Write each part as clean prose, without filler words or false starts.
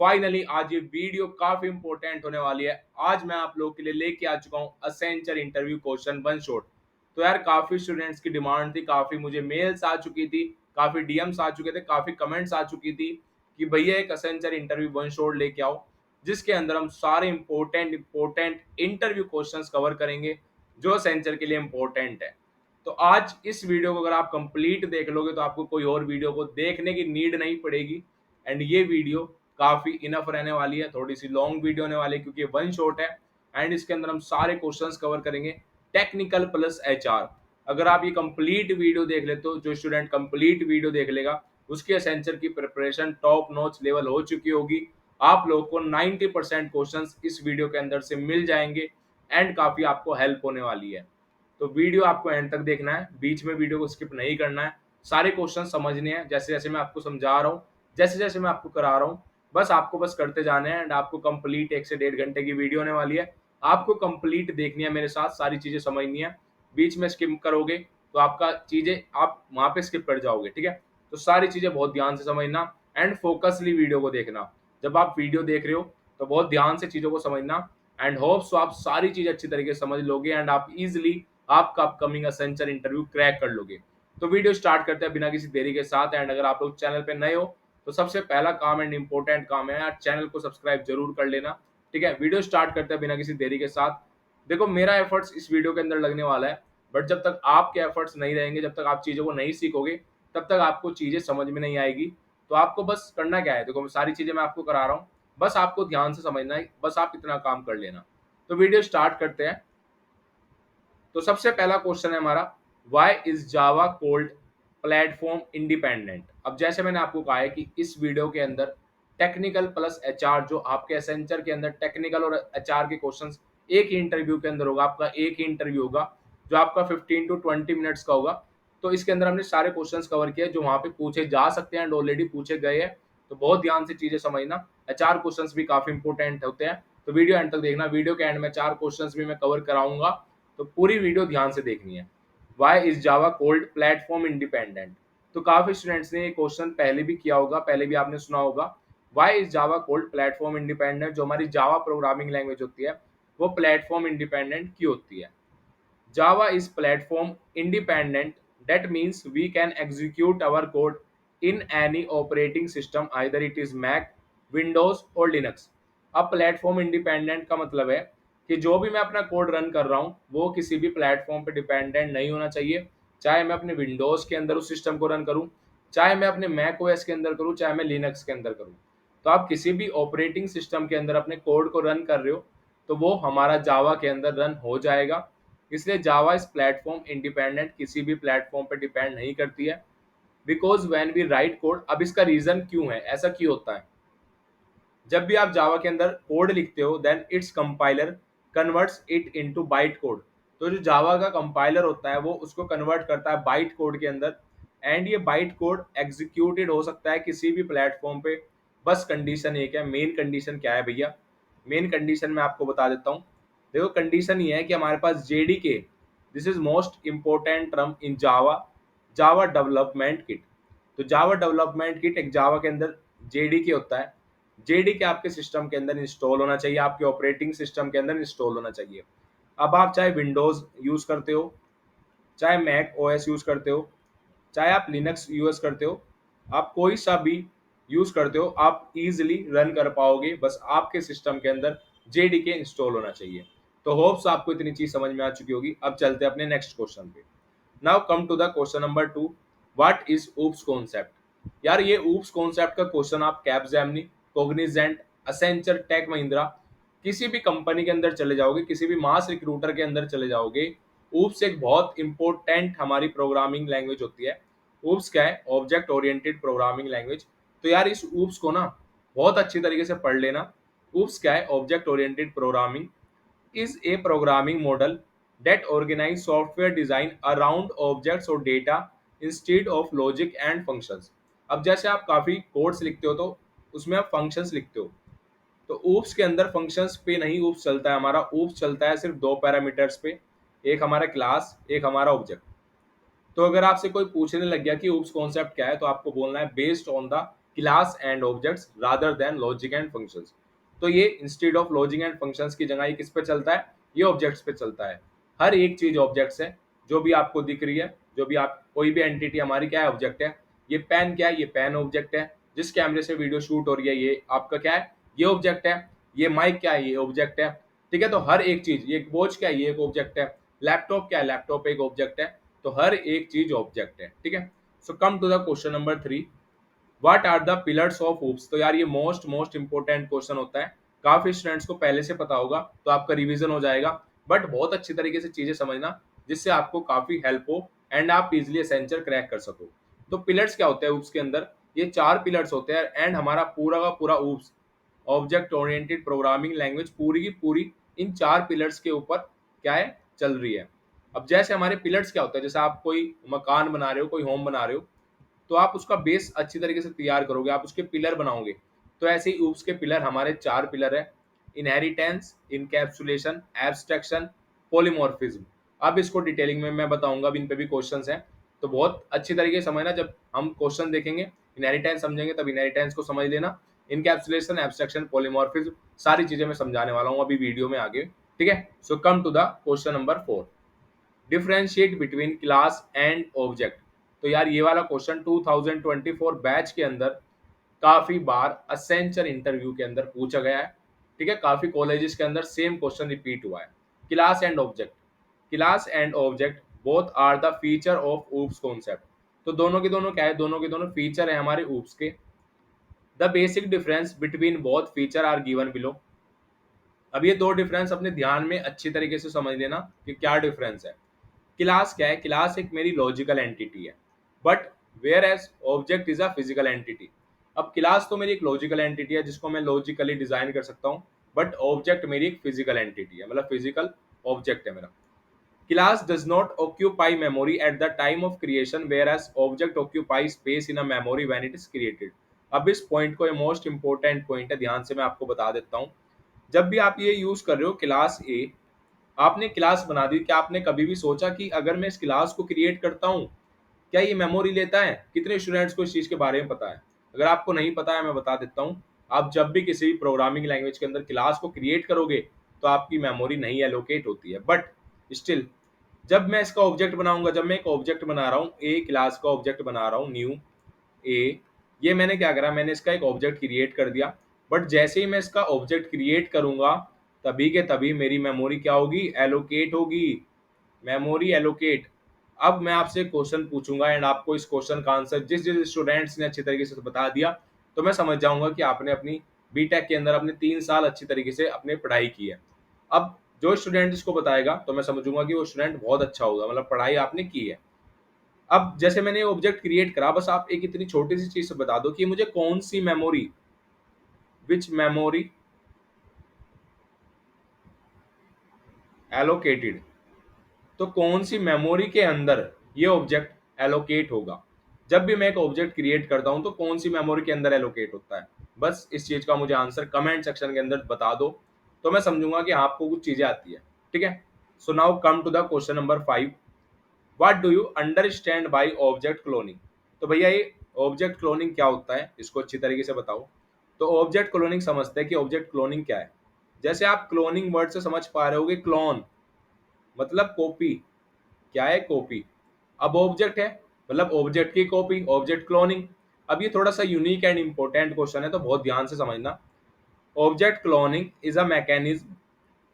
Finally आज ये video काफी इंपॉर्टेंट होने वाली है। आज मैं आप लोगों के लिए लेके आ चुका हूँ Accenture interview question one shot. तो यार काफी स्टूडेंट्स की डिमांड थी, काफी मुझे मेल्स आ चुकी थी, काफी डीएम्स आ चुके थे, काफी कमेंट्स आ चुकी थी कि भैया एक असेंचर इंटरव्यू वन शॉट लेके आओ जिसके अंदर हम सारे इंपॉर्टेंट इंटरव्यू क्वेश्चंस कवर करेंगे जो असेंचर के लिए इंपॉर्टेंट है। तो आज इस वीडियो को अगर आप कंप्लीट देख लोगे तो आपको कोई और वीडियो को देखने की नीड नहीं पड़ेगी। एंड ये वीडियो काफी इनफ रहने वाली है, थोड़ी सी लॉन्ग वीडियो होने वाली है क्योंकि वन शॉट है। एंड इसके अंदर हम सारे क्वेश्चंस कवर करेंगे, टेक्निकल प्लस एचआर। अगर आप ये कंप्लीट वीडियो देख लेते हो, जो स्टूडेंट कंप्लीट वीडियो देख लेगा उसकी असेंचर की प्रिपरेशन टॉप नॉच लेवल हो चुकी होगी। आप लोगों को 90% क्वेश्चंस इस वीडियो के अंदर से मिल जाएंगे एंड काफी आपको हेल्प होने वाली है। तो वीडियो आपको एंड तक देखना है, बीच में वीडियो को स्किप नहीं करना है। सारे क्वेश्चन समझने हैं जैसे जैसे मैं आपको समझा रहा हूँ, जैसे जैसे मैं आपको करा रहा हूँ। बस आपको बस करते जाने हैं एंड आपको कंप्लीट 1 से 1.5 घंटे की वीडियो होने वाली है। आपको कंप्लीट देखनी है, मेरे साथ सारी चीजें समझनी है। बीच में स्किप करोगे तो आपका चीजें आप वहां पे स्किप कर जाओगे, ठीक है। तो सारी चीजें बहुत ध्यान से समझना एंड फोकसली वीडियो को देखना। जब आप वीडियो देख रहे हो तो बहुत ध्यान से चीजों को समझना एंड होप्स आप सारी चीज अच्छी तरीके से समझ लोगे एंड आप इजिली आपका अपकमिंग असेंचर इंटरव्यू क्रैक कर लोगे। तो वीडियो स्टार्ट करते हैं बिना किसी देरी के साथ। एंड अगर आप लोग चैनल पे नए हो तो सबसे पहला काम एंड इंपॉर्टेंट काम है यार, चैनल को सब्सक्राइब जरूर कर लेना, ठीक है। वीडियो स्टार्ट करते हैं बिना किसी देरी के साथ। देखो मेरा एफर्ट्स इस वीडियो के अंदर लगने वाला है, बट जब तक आपके एफर्ट्स नहीं रहेंगे, जब तक आप चीज़ों को नहीं सीखोगे, तब तक आपको चीज़ें समझ में नहीं आएगी। तो आपको बस करना क्या है, देखो सारी चीज़ें मैं आपको करा रहा हूँ, बस आपको ध्यान से समझना है, बस आप इतना काम कर लेना। तो वीडियो स्टार्ट करते हैं। तो सबसे पहला क्वेश्चन है हमारा, why is Java called platform independent. अब जैसे मैंने आपको कहा है कि इस वीडियो के अंदर टेक्निकल प्लस एचआर, जो आपके एसेंचर के अंदर टेक्निकल और एचआर के क्वेश्चंस एक ही इंटरव्यू के अंदर होगा, आपका एक ही इंटरव्यू होगा जो आपका 15 to 20 मिनट्स का होगा। तो इसके अंदर हमने सारे क्वेश्चंस कवर किए जो वहां पे पूछे जा सकते हैं एंड ऑलरेडी पूछे गए हैं। तो बहुत ध्यान से चीजें समझना, एचआर क्वेश्चंस भी काफी इंपॉर्टेंट होते हैं। तो वीडियो एंड तक देखना, वीडियो के एंड में 4 क्वेश्चंस भी मैं कवर कराऊंगा, तो पूरी वीडियो ध्यान से देखनी है। Why is Java called platform independent. तो काफी स्टूडेंट्स ने ये क्वेश्चन पहले भी किया होगा, पहले भी आपने सुना होगा। Why is Java called platform independent, जो हमारी जावा प्रोग्रामिंग लैंग्वेज होती है वो प्लेटफॉर्म इंडिपेंडेंट क्यों होती है। Java is platform independent. That means we can execute our code in any operating system, either it is Mac, Windows और Linux। अब प्लेटफॉर्म इंडिपेंडेंट का मतलब है कि जो भी मैं अपना कोड रन कर रहा हूँ वो किसी भी प्लेटफॉर्म पे डिपेंडेंट नहीं होना चाहिए। चाहे मैं अपने विंडोज के अंदर उस सिस्टम को रन करूँ, चाहे मैं अपने मैक ओएस के अंदर करूँ, चाहे मैं लिनक्स के अंदर करूँ। तो आप किसी भी ऑपरेटिंग सिस्टम के अंदर अपने कोड को रन कर रहे हो तो वो हमारा जावा के अंदर रन हो जाएगा। इसलिए जावा इस प्लेटफॉर्म इंडिपेंडेंट, किसी भी प्लेटफॉर्म पे डिपेंड नहीं करती है। Because when we write code, अब इसका रीजन क्यों है, ऐसा क्यों होता है, जब भी आप जावा के अंदर कोड लिखते हो then it's compiler converts it into byte code. तो जो जावा का कंपाइलर होता है वो उसको कन्वर्ट करता है बाइट कोड के अंदर। एंड ये बाइट कोड एग्जीक्यूटेड हो सकता है किसी भी प्लेटफॉर्म पे। बस कंडीशन एक है, मेन कंडीशन क्या है भैया, मेन कंडीशन मैं आपको बता देता हूँ। देखो कंडीशन ये है कि हमारे पास JDK, this is most important term in Java, Java development kit. तो जावा डेवलपमेंट किट एक जावा के अंदर जेडीके होता है। जेडीके आपके सिस्टम के अंदर इंस्टॉल होना चाहिए, आपके ऑपरेटिंग सिस्टम के अंदर इंस्टॉल होना चाहिए। अब आप चाहे विंडोज यूज करते हो, चाहे मैक ओएस यूज करते हो, चाहे आप लिनक्स यूज करते हो, आप कोई सा भी यूज करते हो, आप इजीली रन कर पाओगे, बस आपके सिस्टम के अंदर जेडीके इंस्टॉल होना चाहिए। तो होप्स आपको इतनी चीज समझ में आ चुकी होगी। अब चलते हैं अपने नेक्स्ट क्वेश्चन पे। Now come to the question number 2, what is OOPs concept. यार ये ऊप्स कॉन्सेप्ट का क्वेश्चन आप Capgemini, Cognizant, Accenture, Tech Mahindra, किसी भी कंपनी के अंदर चले जाओगे, किसी भी मास रिक्रूटर के अंदर चले जाओगे, ऊप्स एक बहुत इंपॉर्टेंट हमारी प्रोग्रामिंग लैंग्वेज होती है। ऊप्स क्या है, ऑब्जेक्ट ओरिएंटेड प्रोग्रामिंग लैंग्वेज। तो यार इस ऊप्स को ना बहुत अच्छी तरीके से पढ़ लेना। ऊप्स क्या है, object oriented programming is a programming model that organize software design around objects or data instead of logic and functions। अब जैसे आप काफी कोड्स लिखते हो तो उसमें आप फंक्शंस लिखते हो, तो ऊप्स के अंदर फंक्शंस पे नहीं ऊप्स चलता है हमारा, ऊप्स चलता है सिर्फ 2 पैरामीटर्स पे, एक हमारा क्लास, एक हमारा ऑब्जेक्ट। तो अगर आपसे कोई पूछने लग गया कि ऊप्स कॉन्सेप्ट क्या है तो आपको बोलना है based on the class and objects rather than logic and functions. तो ये instead of logic and functions की जगह ये किस पे चलता है, ये ऑब्जेक्ट्स पे चलता है। हर एक चीज ऑब्जेक्ट्स है, जो भी आपको दिख रही है, जो भी आप कोई भी एंटिटी हमारी क्या है, ऑब्जेक्ट है। ये पेन क्या है, ये पेन ऑब्जेक्ट है। जिस कैमरे से वीडियो शूट हो रही है ये आपका क्या है, ये ऑब्जेक्ट है। ये माइक क्या है, ये ऑब्जेक्ट है। ठीक है, तो हर एक चीज, ये वॉच क्या है, ये एक ऑब्जेक्ट है। लैपटॉप क्या है, लैपटॉप एक ऑब्जेक्ट है। तो हर एक चीज ऑब्जेक्ट है। ठीक है, so come to the question number 3, what are the pillars of OOPs. तो यार ये मोस्ट इंपॉर्टेंट क्वेश्चन होता है। काफी स्टूडेंट्स को पहले से पता होगा तो आपका रिवीजन हो जाएगा, बट बहुत अच्छी तरीके से चीजें समझना जिससे आपको काफी हेल्प हो एंड आप इजिली एसेंचर क्रैक कर सको। तो पिलर्स क्या होते हैं ऊप्स के अंदर, ये 4 पिलर्स होते हैं एंड हमारा पूरा का पूरा oops object oriented programming language पूरी की पूरी इन 4 पिलर्स के ऊपर क्या है, चल रही है। अब जैसे हमारे पिलर्स क्या होता है, जैसे आप कोई मकान बना रहे हो, कोई होम बना रहे हो, तो आप उसका बेस अच्छी तरीके से तैयार करोगे, आप उसके पिलर बनाओगे। तो ऐसे ही ऊप्स के पिलर हमारे 4 पिलर है, इनहेरिटेंस, इनकैप्सुलेशन, एब्स्ट्रैक्शन, पॉलीमॉर्फिज्म। अब इसको डिटेलिंग में मैं बताऊंगा, अब इन पे भी क्वेश्चंस हैं, तो बहुत अच्छी तरीके से समझना। जब हम क्वेश्चन देखेंगे, इनहेरिटेंस समझेंगे, तब इनहेरिटेंस को समझ लेना। इनकैप्सुलेशन, एब्स्ट्रैक्शन, पॉलीमॉर्फिज्म, सारी चीजें मैं समझाने वाला हूँ अभी वीडियो में आगे। ठीक है, so come to the question number 4, differentiate between class and object. तो यार ये वाला क्वेश्चन 2024 बैच के अंदर काफी बार असेंचर इंटरव्यू के अंदर पूछा गया है। ठीक है, काफी कॉलेजेस के अंदर सेम क्वेश्चन रिपीट हुआ है। Class and object, class and object both are the feature of OOPs concept. तो दोनों के दोनों क्या है, दोनों के दोनों फीचर है हमारे ऊप्स के। The basic difference between both feature are given below. अब ये दो डिफरेंस अपने ध्यान में अच्छी तरीके से समझ लेना कि क्या डिफरेंस है। क्लास क्या है, क्लास एक मेरी लॉजिकल एंटिटी है, but whereas object is a physical entity. अब क्लास तो मेरी एक लॉजिकल एंटिटी है जिसको मैं लॉजिकली डिजाइन कर सकता हूँ, बट ऑब्जेक्ट मेरी एक फिजिकल एंटिटी है, मतलब फिजिकल ऑब्जेक्ट है मेरा। Class does not occupy memory at the time of creation, whereas object occupy space in a memory when it is created. अब इस पॉइंट को, ये मोस्ट इंपॉर्टेंट पॉइंट है, ध्यान से मैं आपको बता देता हूँ। जब भी आप ये यूज कर रहे हो क्लास ए, आपने क्लास बना दी, क्या आपने कभी भी सोचा कि अगर मैं इस क्लास को क्रिएट करता हूँ, क्या ये मेमोरी लेता है? कितने स्टूडेंट्स को इस चीज के बारे में पता है? अगर आपको नहीं पता है, मैं बता देता हूँ। आप जब भी किसी भी प्रोग्रामिंग लैंग्वेज के अंदर क्लास को क्रिएट करोगे तो आपकी मेमोरी नहीं एलोकेट होती है, बट स्टिल जब मैं इसका ऑब्जेक्ट बनाऊंगा, जब मैं एक ऑब्जेक्ट बना रहा हूँ, ए क्लास का ऑब्जेक्ट बना रहा हूँ, न्यू ए, ये मैंने क्या करा, मैंने इसका एक ऑब्जेक्ट क्रिएट कर दिया। बट जैसे ही मैं इसका ऑब्जेक्ट क्रिएट करूंगा, तभी के तभी मेरी मेमोरी क्या होगी, एलोकेट होगी। Memory allocate. अब मैं आपसे क्वेश्चन पूछूंगा एंड आपको इस क्वेश्चन का आंसर जिस जिस स्टूडेंट्स ने अच्छी तरीके से बता दिया, तो मैं समझ जाऊंगा कि आपने अपनी बीटेक के अंदर अपने 3 साल अच्छी तरीके से अपने पढ़ाई की है। अब जो स्टूडेंट इसको बताएगा तो मैं समझूंगा कि वो स्टूडेंट बहुत अच्छा होगा, मतलब पढ़ाई आपने की है। अब जैसे मैंने ऑब्जेक्ट क्रिएट करा, बस आप एक इतनी छोटी सी चीज से बता दो कि मुझे कौन सी मेमोरी, विच मेमोरी एलोकेटेड, तो कौन सी मेमोरी के अंदर ये ऑब्जेक्ट एलोकेट होगा। जब भी मैं एक ऑब्जेक्ट क्रिएट करता हूं तो कौन सी मेमोरी के अंदर एलोकेट होता है, बस इस चीज का मुझे आंसर कमेंट सेक्शन के अंदर बता दो, तो मैं समझूंगा कि आपको कुछ चीजें आती है। ठीक है, so now come to the question number 5, what do you understand by object cloning. तो भैया ये ऑब्जेक्ट क्लोनिंग क्या होता है, इसको अच्छी तरीके से बताओ। तो ऑब्जेक्ट क्लोनिंग समझते हैं कि ऑब्जेक्ट क्लोनिंग क्या है। जैसे आप क्लोनिंग वर्ड से समझ पा रहे होगे, क्लोन मतलब कॉपी, क्या है, कॉपी। अब ऑब्जेक्ट है मतलब ऑब्जेक्ट की कॉपी, ऑब्जेक्ट क्लोनिंग। अब ये थोड़ा सा यूनिक एंड इंपॉर्टेंट क्वेश्चन है, तो बहुत ध्यान से समझना। Object cloning is a mechanism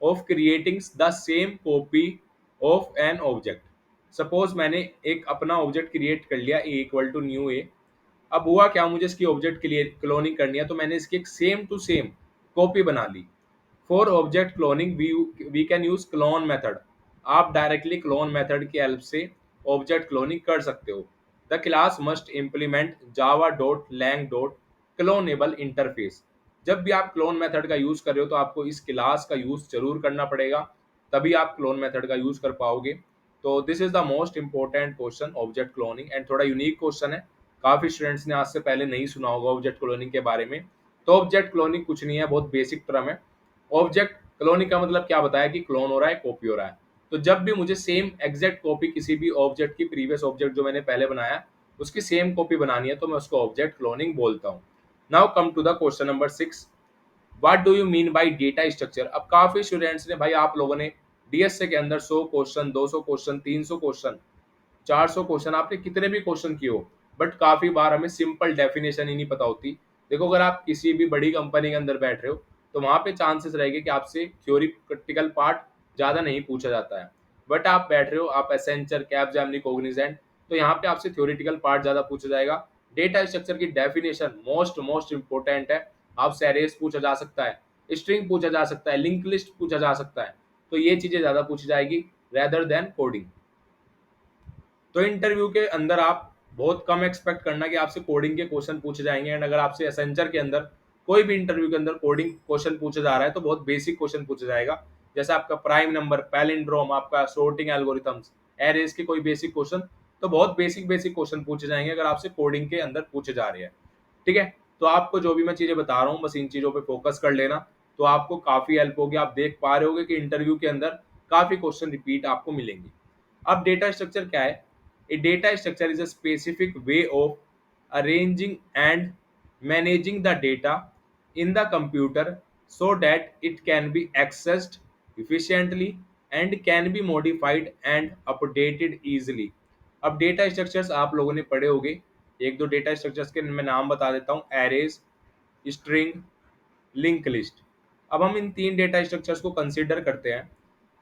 of creating the same copy of an object. Suppose मैंने एक अपना ऑब्जेक्ट क्रिएट कर लिया, ए इक्वल टू न्यू ए। अब हुआ क्या, मुझे इसकी ऑब्जेक्ट क्लोनिंग करनी है, तो मैंने इसकी एक सेम टू सेम कॉपी बना ली। For object cloning we can use clone method. आप डायरेक्टली क्लोन मेथड की हेल्प से ऑब्जेक्ट क्लोनिंग कर सकते हो। The class must implement Java dot lang dot cloneable interface. जब भी आप क्लोन मेथड का यूज कर रहे हो तो आपको इस क्लास का यूज जरूर करना पड़ेगा, तभी आप क्लोन मेथड का यूज कर पाओगे। तो this is the most important question, object cloning, and थोड़ा यूनिक क्वेश्चन है। काफी स्टूडेंट्स ने आज से पहले नहीं सुना होगा ऑब्जेक्ट क्लोनिंग के बारे में। तो ऑब्जेक्ट क्लोनिंग कुछ नहीं है, बहुत बेसिक टर्म है। ऑब्जेक्ट क्लोनिंग का मतलब क्या बताया कि क्लोन हो रहा है, कॉपी हो रहा है। तो जब भी मुझे सेम एग्जैक्ट कॉपी किसी भी ऑब्जेक्ट की, प्रीवियस ऑब्जेक्ट जो मैंने पहले बनाया उसकी सेम कॉपी बनानी है, तो मैं उसको ऑब्जेक्ट क्लोनिंग बोलता हूँ। Now come to the question number 6, what do you mean by data structure. अब काफी स्टूडेंट्स ने भाई, आप लोगों ने डीएसए के अंदर 100 क्वेश्चन, 200 क्वेश्चन, 300 क्वेश्चन, 400 क्वेश्चन, आपने कितने भी क्वेश्चन किए हो, बट काफी बार हमें सिंपल डेफिनेशन ही नहीं पता होती। देखो, अगर आप किसी भी बड़ी कंपनी के अंदर बैठ रहे हो तो वहां पे चांसेस रहेंगे कि आपसे थ्योरिटिकल पार्ट ज्यादा नहीं पूछा जाता है। बट आप बैठ रहे हो, आप एसेंचर, कैपजेमिनी, कोग्निजेंट, तो यहाँ पे आपसे थ्योरिटिकल पार्ट ज्यादा पूछा जाएगा। डेटा स्ट्रक्चर की डेफिनेशन मोस्ट मोस्ट इंपॉर्टेंट है। आपसे एरेस पूछा जा सकता है, स्ट्रिंग पूछा जा सकता है, लिंक लिस्ट पूछा जा सकता है, तो ये चीजें ज्यादा पूछी जाएगी रेदर देन कोडिंग। तो इंटरव्यू के अंदर आप बहुत कम एक्सपेक्ट करना कि आपसे कोडिंग के क्वेश्चन पूछे जाएंगे। एंड अगर आपसे एसेंचर के अंदर कोई भी इंटरव्यू के अंदर कोडिंग क्वेश्चन पूछा जा रहा है तो बहुत बेसिक क्वेश्चन पूछा जाएगा, जैसे आपका प्राइम नंबर, पैलिंड्रोम, आपका सोर्टिंग एल्गोरिथम्स, एरेज के कोई बेसिक क्वेश्चन, तो बहुत बेसिक बेसिक क्वेश्चन पूछे जाएंगे अगर आपसे कोडिंग के अंदर पूछे जा रहे हैं। ठीक है, तो आपको जो भी मैं चीजें बता रहा हूँ बस इन चीजों पे फोकस कर लेना, तो आपको काफी हेल्प होगी। आप देख पा रहे होगे कि इंटरव्यू के अंदर काफी क्वेश्चन रिपीट आपको मिलेंगे। अब डेटा स्ट्रक्चर क्या है? A data structure is a specific way of arranging and managing the data in the computer so that it can be accessed efficiently and can be modified and updated easily। अब data structures आप लोगों ने पढ़े होंगे, एक दो data structures के मैं नाम बता देता हूँ, एरेज, स्ट्रिंग, लिंक लिस्ट। अब हम इन तीन डेटा स्ट्रक्चर्स को कंसीडर करते हैं।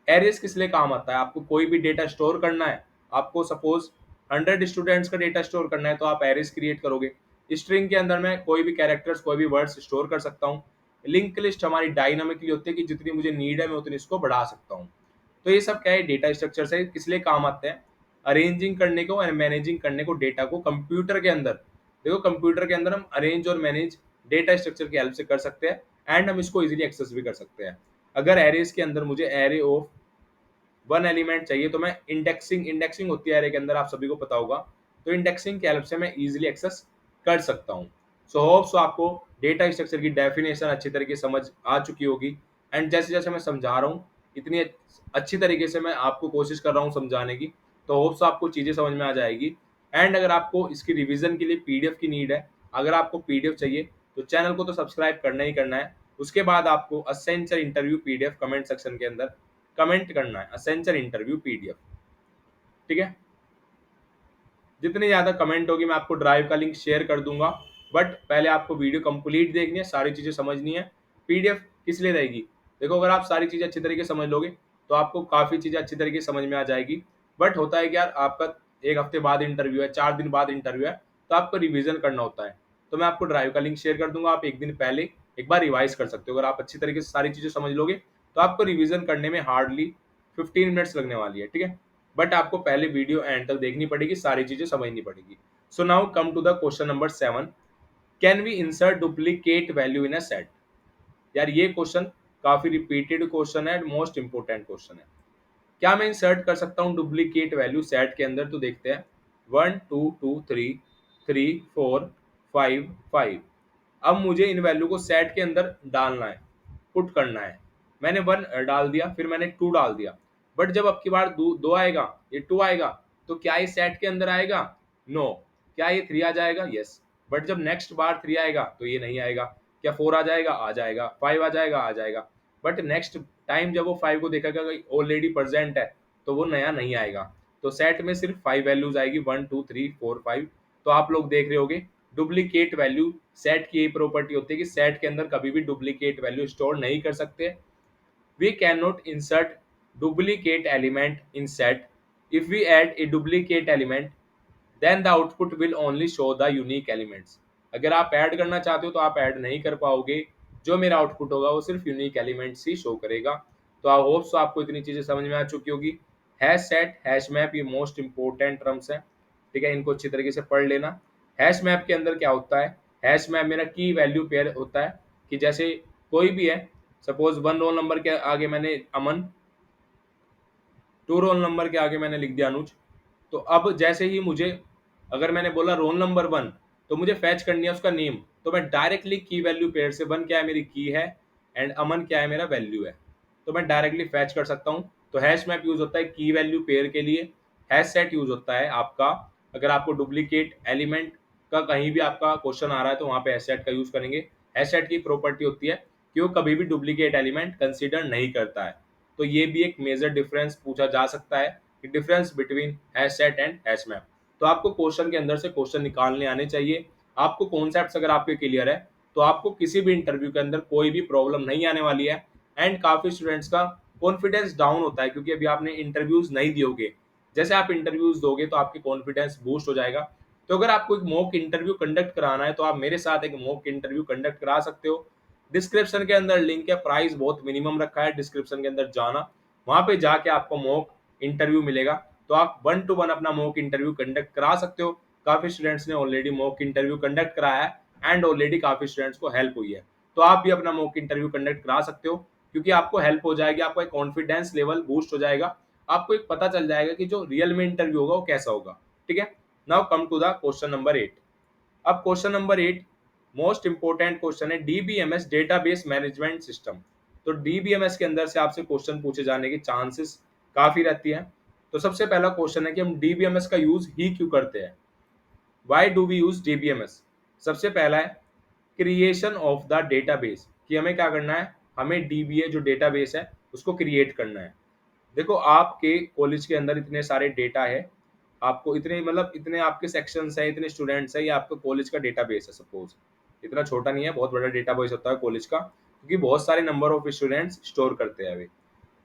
एरेस किस लिए काम आता है? आपको कोई भी डेटा स्टोर करना है, आपको सपोज 100 स्टूडेंट्स का डेटा स्टोर करना है तो आप एरेस क्रिएट करोगे। स्ट्रिंग के अंदर मैं कोई भी कैरेक्टर्स, कोई भी वर्ड्स स्टोर कर सकता हूँ। लिंक लिस्ट हमारी डायनामिकली होती है कि जितनी मुझे नीड है मैं उतनी इसको बढ़ा सकता हूँ। तो ये सब क्या है? डेटा स्ट्रक्चर से किस लिए काम आते हैं? अरेंजिंग करने को एंड मैनेजिंग करने को, डेटा को कंप्यूटर के अंदर। देखो, कंप्यूटर के अंदर हम अरेंज और मैनेज डेटा स्ट्रक्चर की हेल्प से कर सकते हैं एंड हम इसको इजीली एक्सेस भी कर सकते हैं। अगर एरेज के अंदर मुझे एरे ऑफ वन एलिमेंट चाहिए तो मैं इंडेक्सिंग इंडेक्सिंग होती है एरे के अंदर, आप सभी को पता होगा, तो इंडेक्सिंग की हेल्प से मैं इजीली एक्सेस कर सकता हूँ। सो होप सो आपको डेटा स्ट्रक्चर की डेफिनेशन अच्छी तरीके से समझ आ चुकी होगी। एंड जैसे जैसे मैं समझा रहा हूँ इतनी अच्छी तरीके से मैं आपको कोशिश कर रहा हूँ समझाने की, तो होप सो आपको चीज़ें समझ में आ जाएगी। एंड अगर आपको इसकी रिवीजन के लिए पीडीएफ की नीड है, अगर आपको पीडीएफ चाहिए तो चैनल को तो सब्सक्राइब करना ही करना है। उसके बाद आपको Accenture interview PDF comment section के अंदर कमेंट करना है, असेंचर इंटरव्यू पीडीएफ। ठीक है, जितनी ज्यादा कमेंट होगी मैं आपको ड्राइव का लिंक शेयर कर दूंगा। बट पहले आपको वीडियो कंप्लीट देखनी है, सारी चीजें समझनी है। पीडीएफ किस लिए रहेगी? देखो, अगर आप सारी चीजें अच्छी तरीके से समझ लोगे तो आपको काफी चीजें अच्छी तरीके से समझ में आ जाएगी। बट होता है कि यार आपका एक हफ्ते बाद इंटरव्यू है, 4 दिन बाद इंटरव्यू है, तो आपको रिवीजन करना होता है। तो मैं आपको ड्राइव का लिंक शेयर कर दूंगा, आप एक दिन पहले एक बार रिवाइज कर सकते हो। अगर आप अच्छी तरीके से सारी चीजें समझ लोगे तो आपको रिवीजन करने में हार्डली 15 मिनट्स लगने वाली है। ठीक है, बट आपको पहले वीडियो एंड तक देखनी पड़ेगी, सारी चीजें समझनी पड़ेगी। So now come to the question number 7, can we insert duplicate value in a set. यार ये क्वेश्चन काफी रिपीटेड क्वेश्चन है, मोस्ट इंपोर्टेंट क्वेश्चन है। क्या मैं इंसर्ट कर सकता हूँ डुप्लीकेट वैल्यू सेट के अंदर? तो देखते हैं, 1 2 2 3 3 4 5 5। अब मुझे इन वैल्यू को सेट के अंदर डालना है, पुट करना है। मैंने 1 डाल दिया, फिर मैंने 2 डाल दिया, बट जब अब की बार दो आएगा, ये 2 आएगा, तो क्या ये सेट के अंदर आएगा? नो। क्या ये 3 आ जाएगा? यस। बट जब नेक्स्ट बार 3 आएगा तो ये नहीं आएगा। क्या 4 आ जाएगा? आ जाएगा। 5 आ जाएगा? आ जाएगा। बट नेक्स्ट टाइम जब वो 5 को देखेगा कि ऑलरेडी प्रेजेंट है, तो वो नया नहीं आएगा। तो सेट में सिर्फ 5 वैल्यूज आएगी, 1 2 3 4 5। तो आप लोग देख रहे होगे, डुप्लीकेट वैल्यू सेट की यही प्रॉपर्टी होती है कि सेट के अंदर कभी भी डुप्लीकेट वैल्यू स्टोर नहीं कर सकते। We can not insert duplicate element in set. If we add a duplicate element then the output will only show the unique elements. अगर आप ऐड करना चाहते हो तो आप ऐड नहीं कर पाओगे, जो मेरा आउटपुट होगा वो सिर्फ यूनिक एलिमेंट्स ही शो करेगा। तो आई होप सो आपको इतनी चीजें समझ में आ चुकी होगी। हैश सेट, हैश मैप, ये मोस्ट इंपॉर्टेंट टर्म्स हैं। ठीक है, इनको अच्छी तरीके से पढ़ लेना। हैश मैप के अंदर क्या होता है? हैश मैप मेरा की वैल्यू पेयर होता है, कि जैसे कोई भी है, सपोज 1 रोल नंबर के आगे मैंने अमन, 2 रोल नंबर के आगे मैंने लिख दिया अनुज। तो अब जैसे ही मुझे, अगर मैंने बोला रोल नंबर 1, तो मुझे फैच करनी है उसका नेम, तो मैं डायरेक्टली की वैल्यू पेयर से, 1 क्या है मेरी की है एंड अमन क्या है मेरा वैल्यू है, तो मैं डायरेक्टली फैच कर सकता हूँ। तो हैश मैप यूज होता है की वैल्यू पेयर के लिए। हैश सेट यूज होता है आपका, अगर आपको डुप्लीकेट एलिमेंट का कहीं भी आपका क्वेश्चन आ रहा है तो वहाँ पे हैशटैग का यूज करेंगे। हैशटैग की प्रॉपर्टी होती है कि वो कभी भी डुप्लीकेट एलिमेंट कंसीडर नहीं करता है। तो ये भी एक मेजर डिफरेंस पूछा जा सकता है कि डिफरेंस बिटवीन हैशटैग एंड हैशमैप। तो आपको क्वेश्चन के अंदर से क्वेश्चन निकालने आने चाहिए। आपको कॉन्सेप्ट्स अगर आपके क्लियर है तो आपको किसी भी इंटरव्यू के अंदर कोई भी प्रॉब्लम नहीं आने वाली है। एंड काफी स्टूडेंट्स का कॉन्फिडेंस डाउन होता है क्योंकि अभी आपने इंटरव्यूज नहीं दियोगे। जैसे आप इंटरव्यूज दोगे तो आपकी कॉन्फिडेंस बूस्ट हो जाएगा। तो अगर आपको एक मॉक इंटरव्यू कंडक्ट कराना है तो आप मेरे साथ एक मॉक इंटरव्यू कंडक्ट करा सकते हो। डिस्क्रिप्शन के अंदर लिंक है, प्राइस बहुत मिनिमम रखा है, डिस्क्रिप्शन के अंदर जाना, वहां पे जाके आपको मॉक इंटरव्यू मिलेगा। तो आप 1 to 1 अपना मॉक इंटरव्यू कंडक्ट करा सकते हो। काफी स्टूडेंट्स ने ऑलरेडी मॉक इंटरव्यू कंडक्ट कराया है एंड ऑलरेडी काफी स्टूडेंट्स को हेल्प हुई है। तो आप भी अपना मॉक इंटरव्यू कंडक्ट करा सकते हो क्योंकि आपको हेल्प हो जाएगी, आपका कॉन्फिडेंस लेवल बूस्ट हो जाएगा। आपको एक पता चल जाएगा कि जो रियल में इंटरव्यू होगा वो कैसा होगा। ठीक है, now come to the question number 8। अब question number 8 most important question है, डीबीएमएस डेटाबेस मैनेजमेंट सिस्टम। तो डीबीएमएस के अंदर से आपसे क्वेश्चन पूछे जाने की चांसेस काफी रहती है। तो सबसे पहला क्वेश्चन है कि हम डीबीएमएस का यूज ही क्यों करते हैं, why do we use DBMS. सबसे पहला है क्रिएशन ऑफ द डेटाबेस, कि हमें क्या करना है, हमें डीबीए जो डेटाबेस है उसको क्रिएट करना है। देखो आपके कॉलेज के अंदर इतने सारे डेटा है, आपको इतने मतलब इतने आपके सेक्शंस है, इतने स्टूडेंट्स है, ये आपका कॉलेज का डेटाबेस है। सपोज इतना छोटा नहीं है, बहुत बड़ा डेटाबेस होता है कॉलेज का, क्योंकि बहुत सारे नंबर ऑफ स्टूडेंट्स स्टोर करते हैं। अभी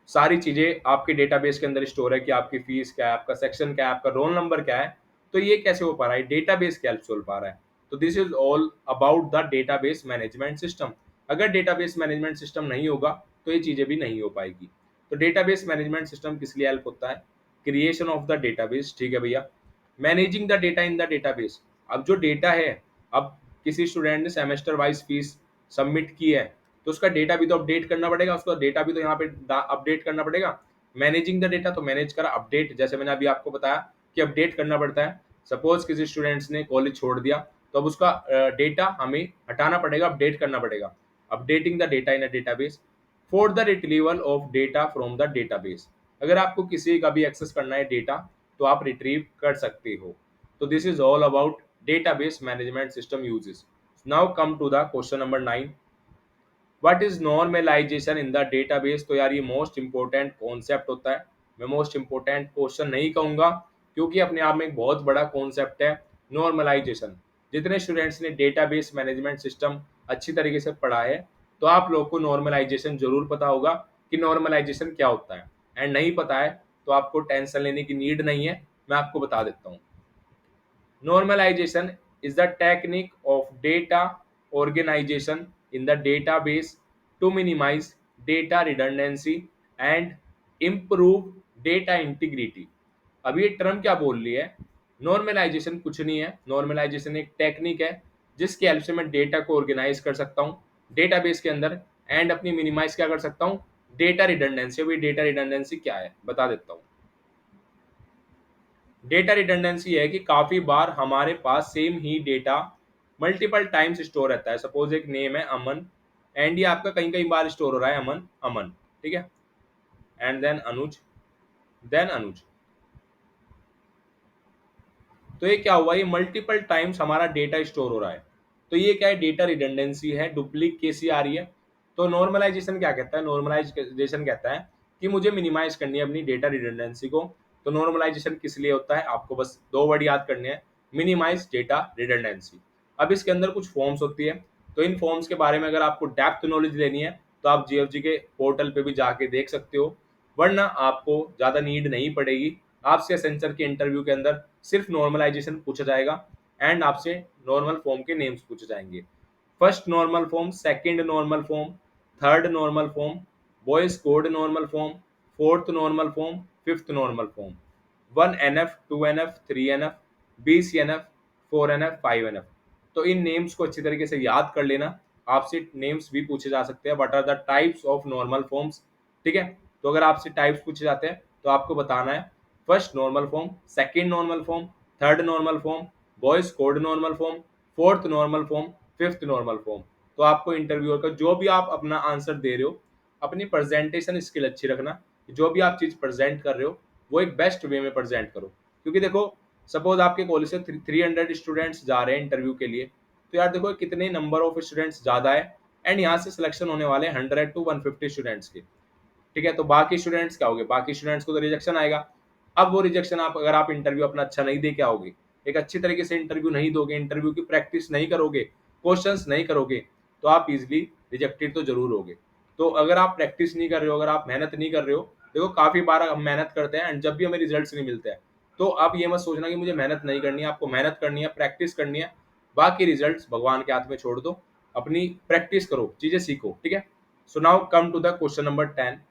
सारी चीजें आपके डेटाबेस के अंदर स्टोर है कि आपकी फीस क्या है, आपका सेक्शन क्या है, आपका रोल नंबर क्या है। तो ये कैसे हो पा रहा है, डेटाबेस क्या हेल्प हो पा रहा है। तो this is all about the database management system. अगर डेटाबेस मैनेजमेंट सिस्टम नहीं होगा तो ये चीजें भी नहीं हो पाएगी। तो डेटाबेस मैनेजमेंट सिस्टम किस लिए हेल्प होता है, क्रिएशन ऑफ द डेटाबेस, ठीक है भैया, managing the data in the database. अब जो डेटा है, अब किसी स्टूडेंट ने सेमेस्टर वाइज फीस सबमिट की है तो उसका डेटा भी तो अपडेट करना पड़ेगा, उसका डेटा भी तो यहाँ पे अपडेट करना पड़ेगा। मैनेजिंग द डेटा तो मैनेज करा, अपडेट जैसे मैंने अभी आपको बताया कि अपडेट करना पड़ता है। सपोज किसी स्टूडेंट्स ने कॉलेज छोड़ दिया तो अब उसका डेटा हमें हटाना पड़ेगा, अपडेट करना पड़ेगा। Updating the data in a database for the retrieval of data from the database. अगर आपको किसी का भी एक्सेस करना है डेटा तो आप रिट्रीव कर सकते हो। तो this is all about database management system uses. Now come to the question number 9, what is normalization in the database. तो यार ये मोस्ट इंपोर्टेंट कॉन्सेप्ट होता है। मैं मोस्ट इंपोर्टेंट क्वेश्चन नहीं कहूंगा क्योंकि अपने आप में एक बहुत बड़ा कॉन्सेप्ट है नॉर्मलाइजेशन। जितने स्टूडेंट्स ने डेटाबेस मैनेजमेंट सिस्टम अच्छी तरीके से पढ़ा है तो आप लोग को नॉर्मलाइजेशन जरूर पता होगा कि नॉर्मलाइजेशन क्या होता है। एंड नहीं पता है तो आपको टेंशन लेने की नीड नहीं है, मैं आपको बता देता हूँ। Normalization is the technique of data organization in the database to minimize data redundancy and improve data integrity। अब ये टर्म क्या बोल रही है, नॉर्मलाइजेशन कुछ नहीं है, नॉर्मलाइजेशन एक टेक्निक है जिसकी हेल्प से मैं डेटा को ऑर्गेनाइज कर सकता हूँ डेटाबेस के अंदर एंड अपनी मिनिमाइज क्या कर सकता हूँ, डेटा रिडंडेंसी। अभी डेटा रिडंडेंसी क्या है बता देता हूँ। डेटा रिडंडेंसी है कि काफी बार हमारे पास सेम ही डेटा मल्टीपल टाइम्स स्टोर रहता है। सपोज एक नेम है अमन एंड ये आपका कहीं कहीं बार स्टोर हो रहा है अमन अमन, ठीक है, एंड देन अनुज। तो ये क्या हुआ, ये मल्टीपल टाइम्स हमारा डेटा स्टोर हो रहा है। तो ये क्या है, डेटा रिडंडेंसी है, डुप्लीकेसी आ रही है। तो नॉर्मलाइजेशन क्या कहता है, नॉर्मलाइजेशन कहता है कि मुझे मिनिमाइज करनी है अपनी डेटा रिडंडेंसी को। तो नॉर्मलाइजेशन किस लिए होता है, आपको बस 2 वर्ड याद करने हैं, मिनिमाइज डेटा रिडंडेंसी। अब इसके अंदर कुछ फॉर्म्स होती है, तो इन फॉर्म्स के बारे में अगर आपको डेप्थ नॉलेज लेनी है तो आप जीएफजी के पोर्टल पे भी जाके देख सकते हो, वरना आपको ज्यादा नीड नहीं पड़ेगी। आपसे सेंसर के इंटरव्यू के अंदर सिर्फ नॉर्मलाइजेशन पूछा जाएगा एंड आपसे नॉर्मल फॉर्म के नेम्स पूछे जाएंगे। First normal form, second normal form, third normal form, boys code normal form, fourth normal form, fifth normal form, 1NF, 2NF, 3NF, BCNF, 4NF, 5NF। तो इन नेम्स को अच्छी तरीके से याद कर लेना, आपसे नेम्स भी पूछे जा सकते हैं, what are the types of normal forms. ठीक है, तो अगर आपसे टाइप्स पूछे जाते हैं तो आपको बताना है first normal form, second normal form, third normal form, boys code normal form, fourth normal form, fifth normal form. तो आपको इंटरव्यूअर का जो भी आप अपना आंसर दे रहे हो, अपनी प्रेजेंटेशन स्किल अच्छी रखना, जो भी आप चीज प्रेजेंट कर रहे हो वो एक बेस्ट वे में प्रेजेंट करो। क्योंकि देखो सपोज आपके कॉलेज से 300 स्टूडेंट्स जा रहे हैं इंटरव्यू के लिए, तो यार देखो कितने नंबर ऑफ स्टूडेंट्स ज़्यादा है, एंड यहाँ से सिलेक्शन होने वाले हैं 100 to 150 स्टूडेंट्स के। ठीक है, तो बाकी स्टूडेंट्स क्या होंगे, बाकी स्टूडेंट्स को तो रिजेक्शन आएगा। अब वो रिजेक्शन आप अगर आप इंटरव्यू अपना अच्छा नहीं दे के आओगे, एक अच्छी तरीके से इंटरव्यू नहीं दोगे, इंटरव्यू की प्रैक्टिस नहीं करोगे, क्वेश्चंस नहीं करोगे, तो आप इजिली रिजेक्टेड तो जरूर होगे। तो अगर आप प्रैक्टिस नहीं कर रहे हो, अगर आप मेहनत नहीं कर रहे हो, देखो काफी बार हम मेहनत करते हैं एंड जब भी हमें रिजल्ट नहीं मिलते हैं, तो आप ये मत सोचना कि मुझे मेहनत नहीं करनी है, आपको मेहनत करनी है, प्रैक्टिस करनी है। बाकी रिजल्ट भगवान के हाथ में छोड़ दो, अपनी प्रैक्टिस करो, चीजें सीखो। ठीक है, so now come to the question number 10।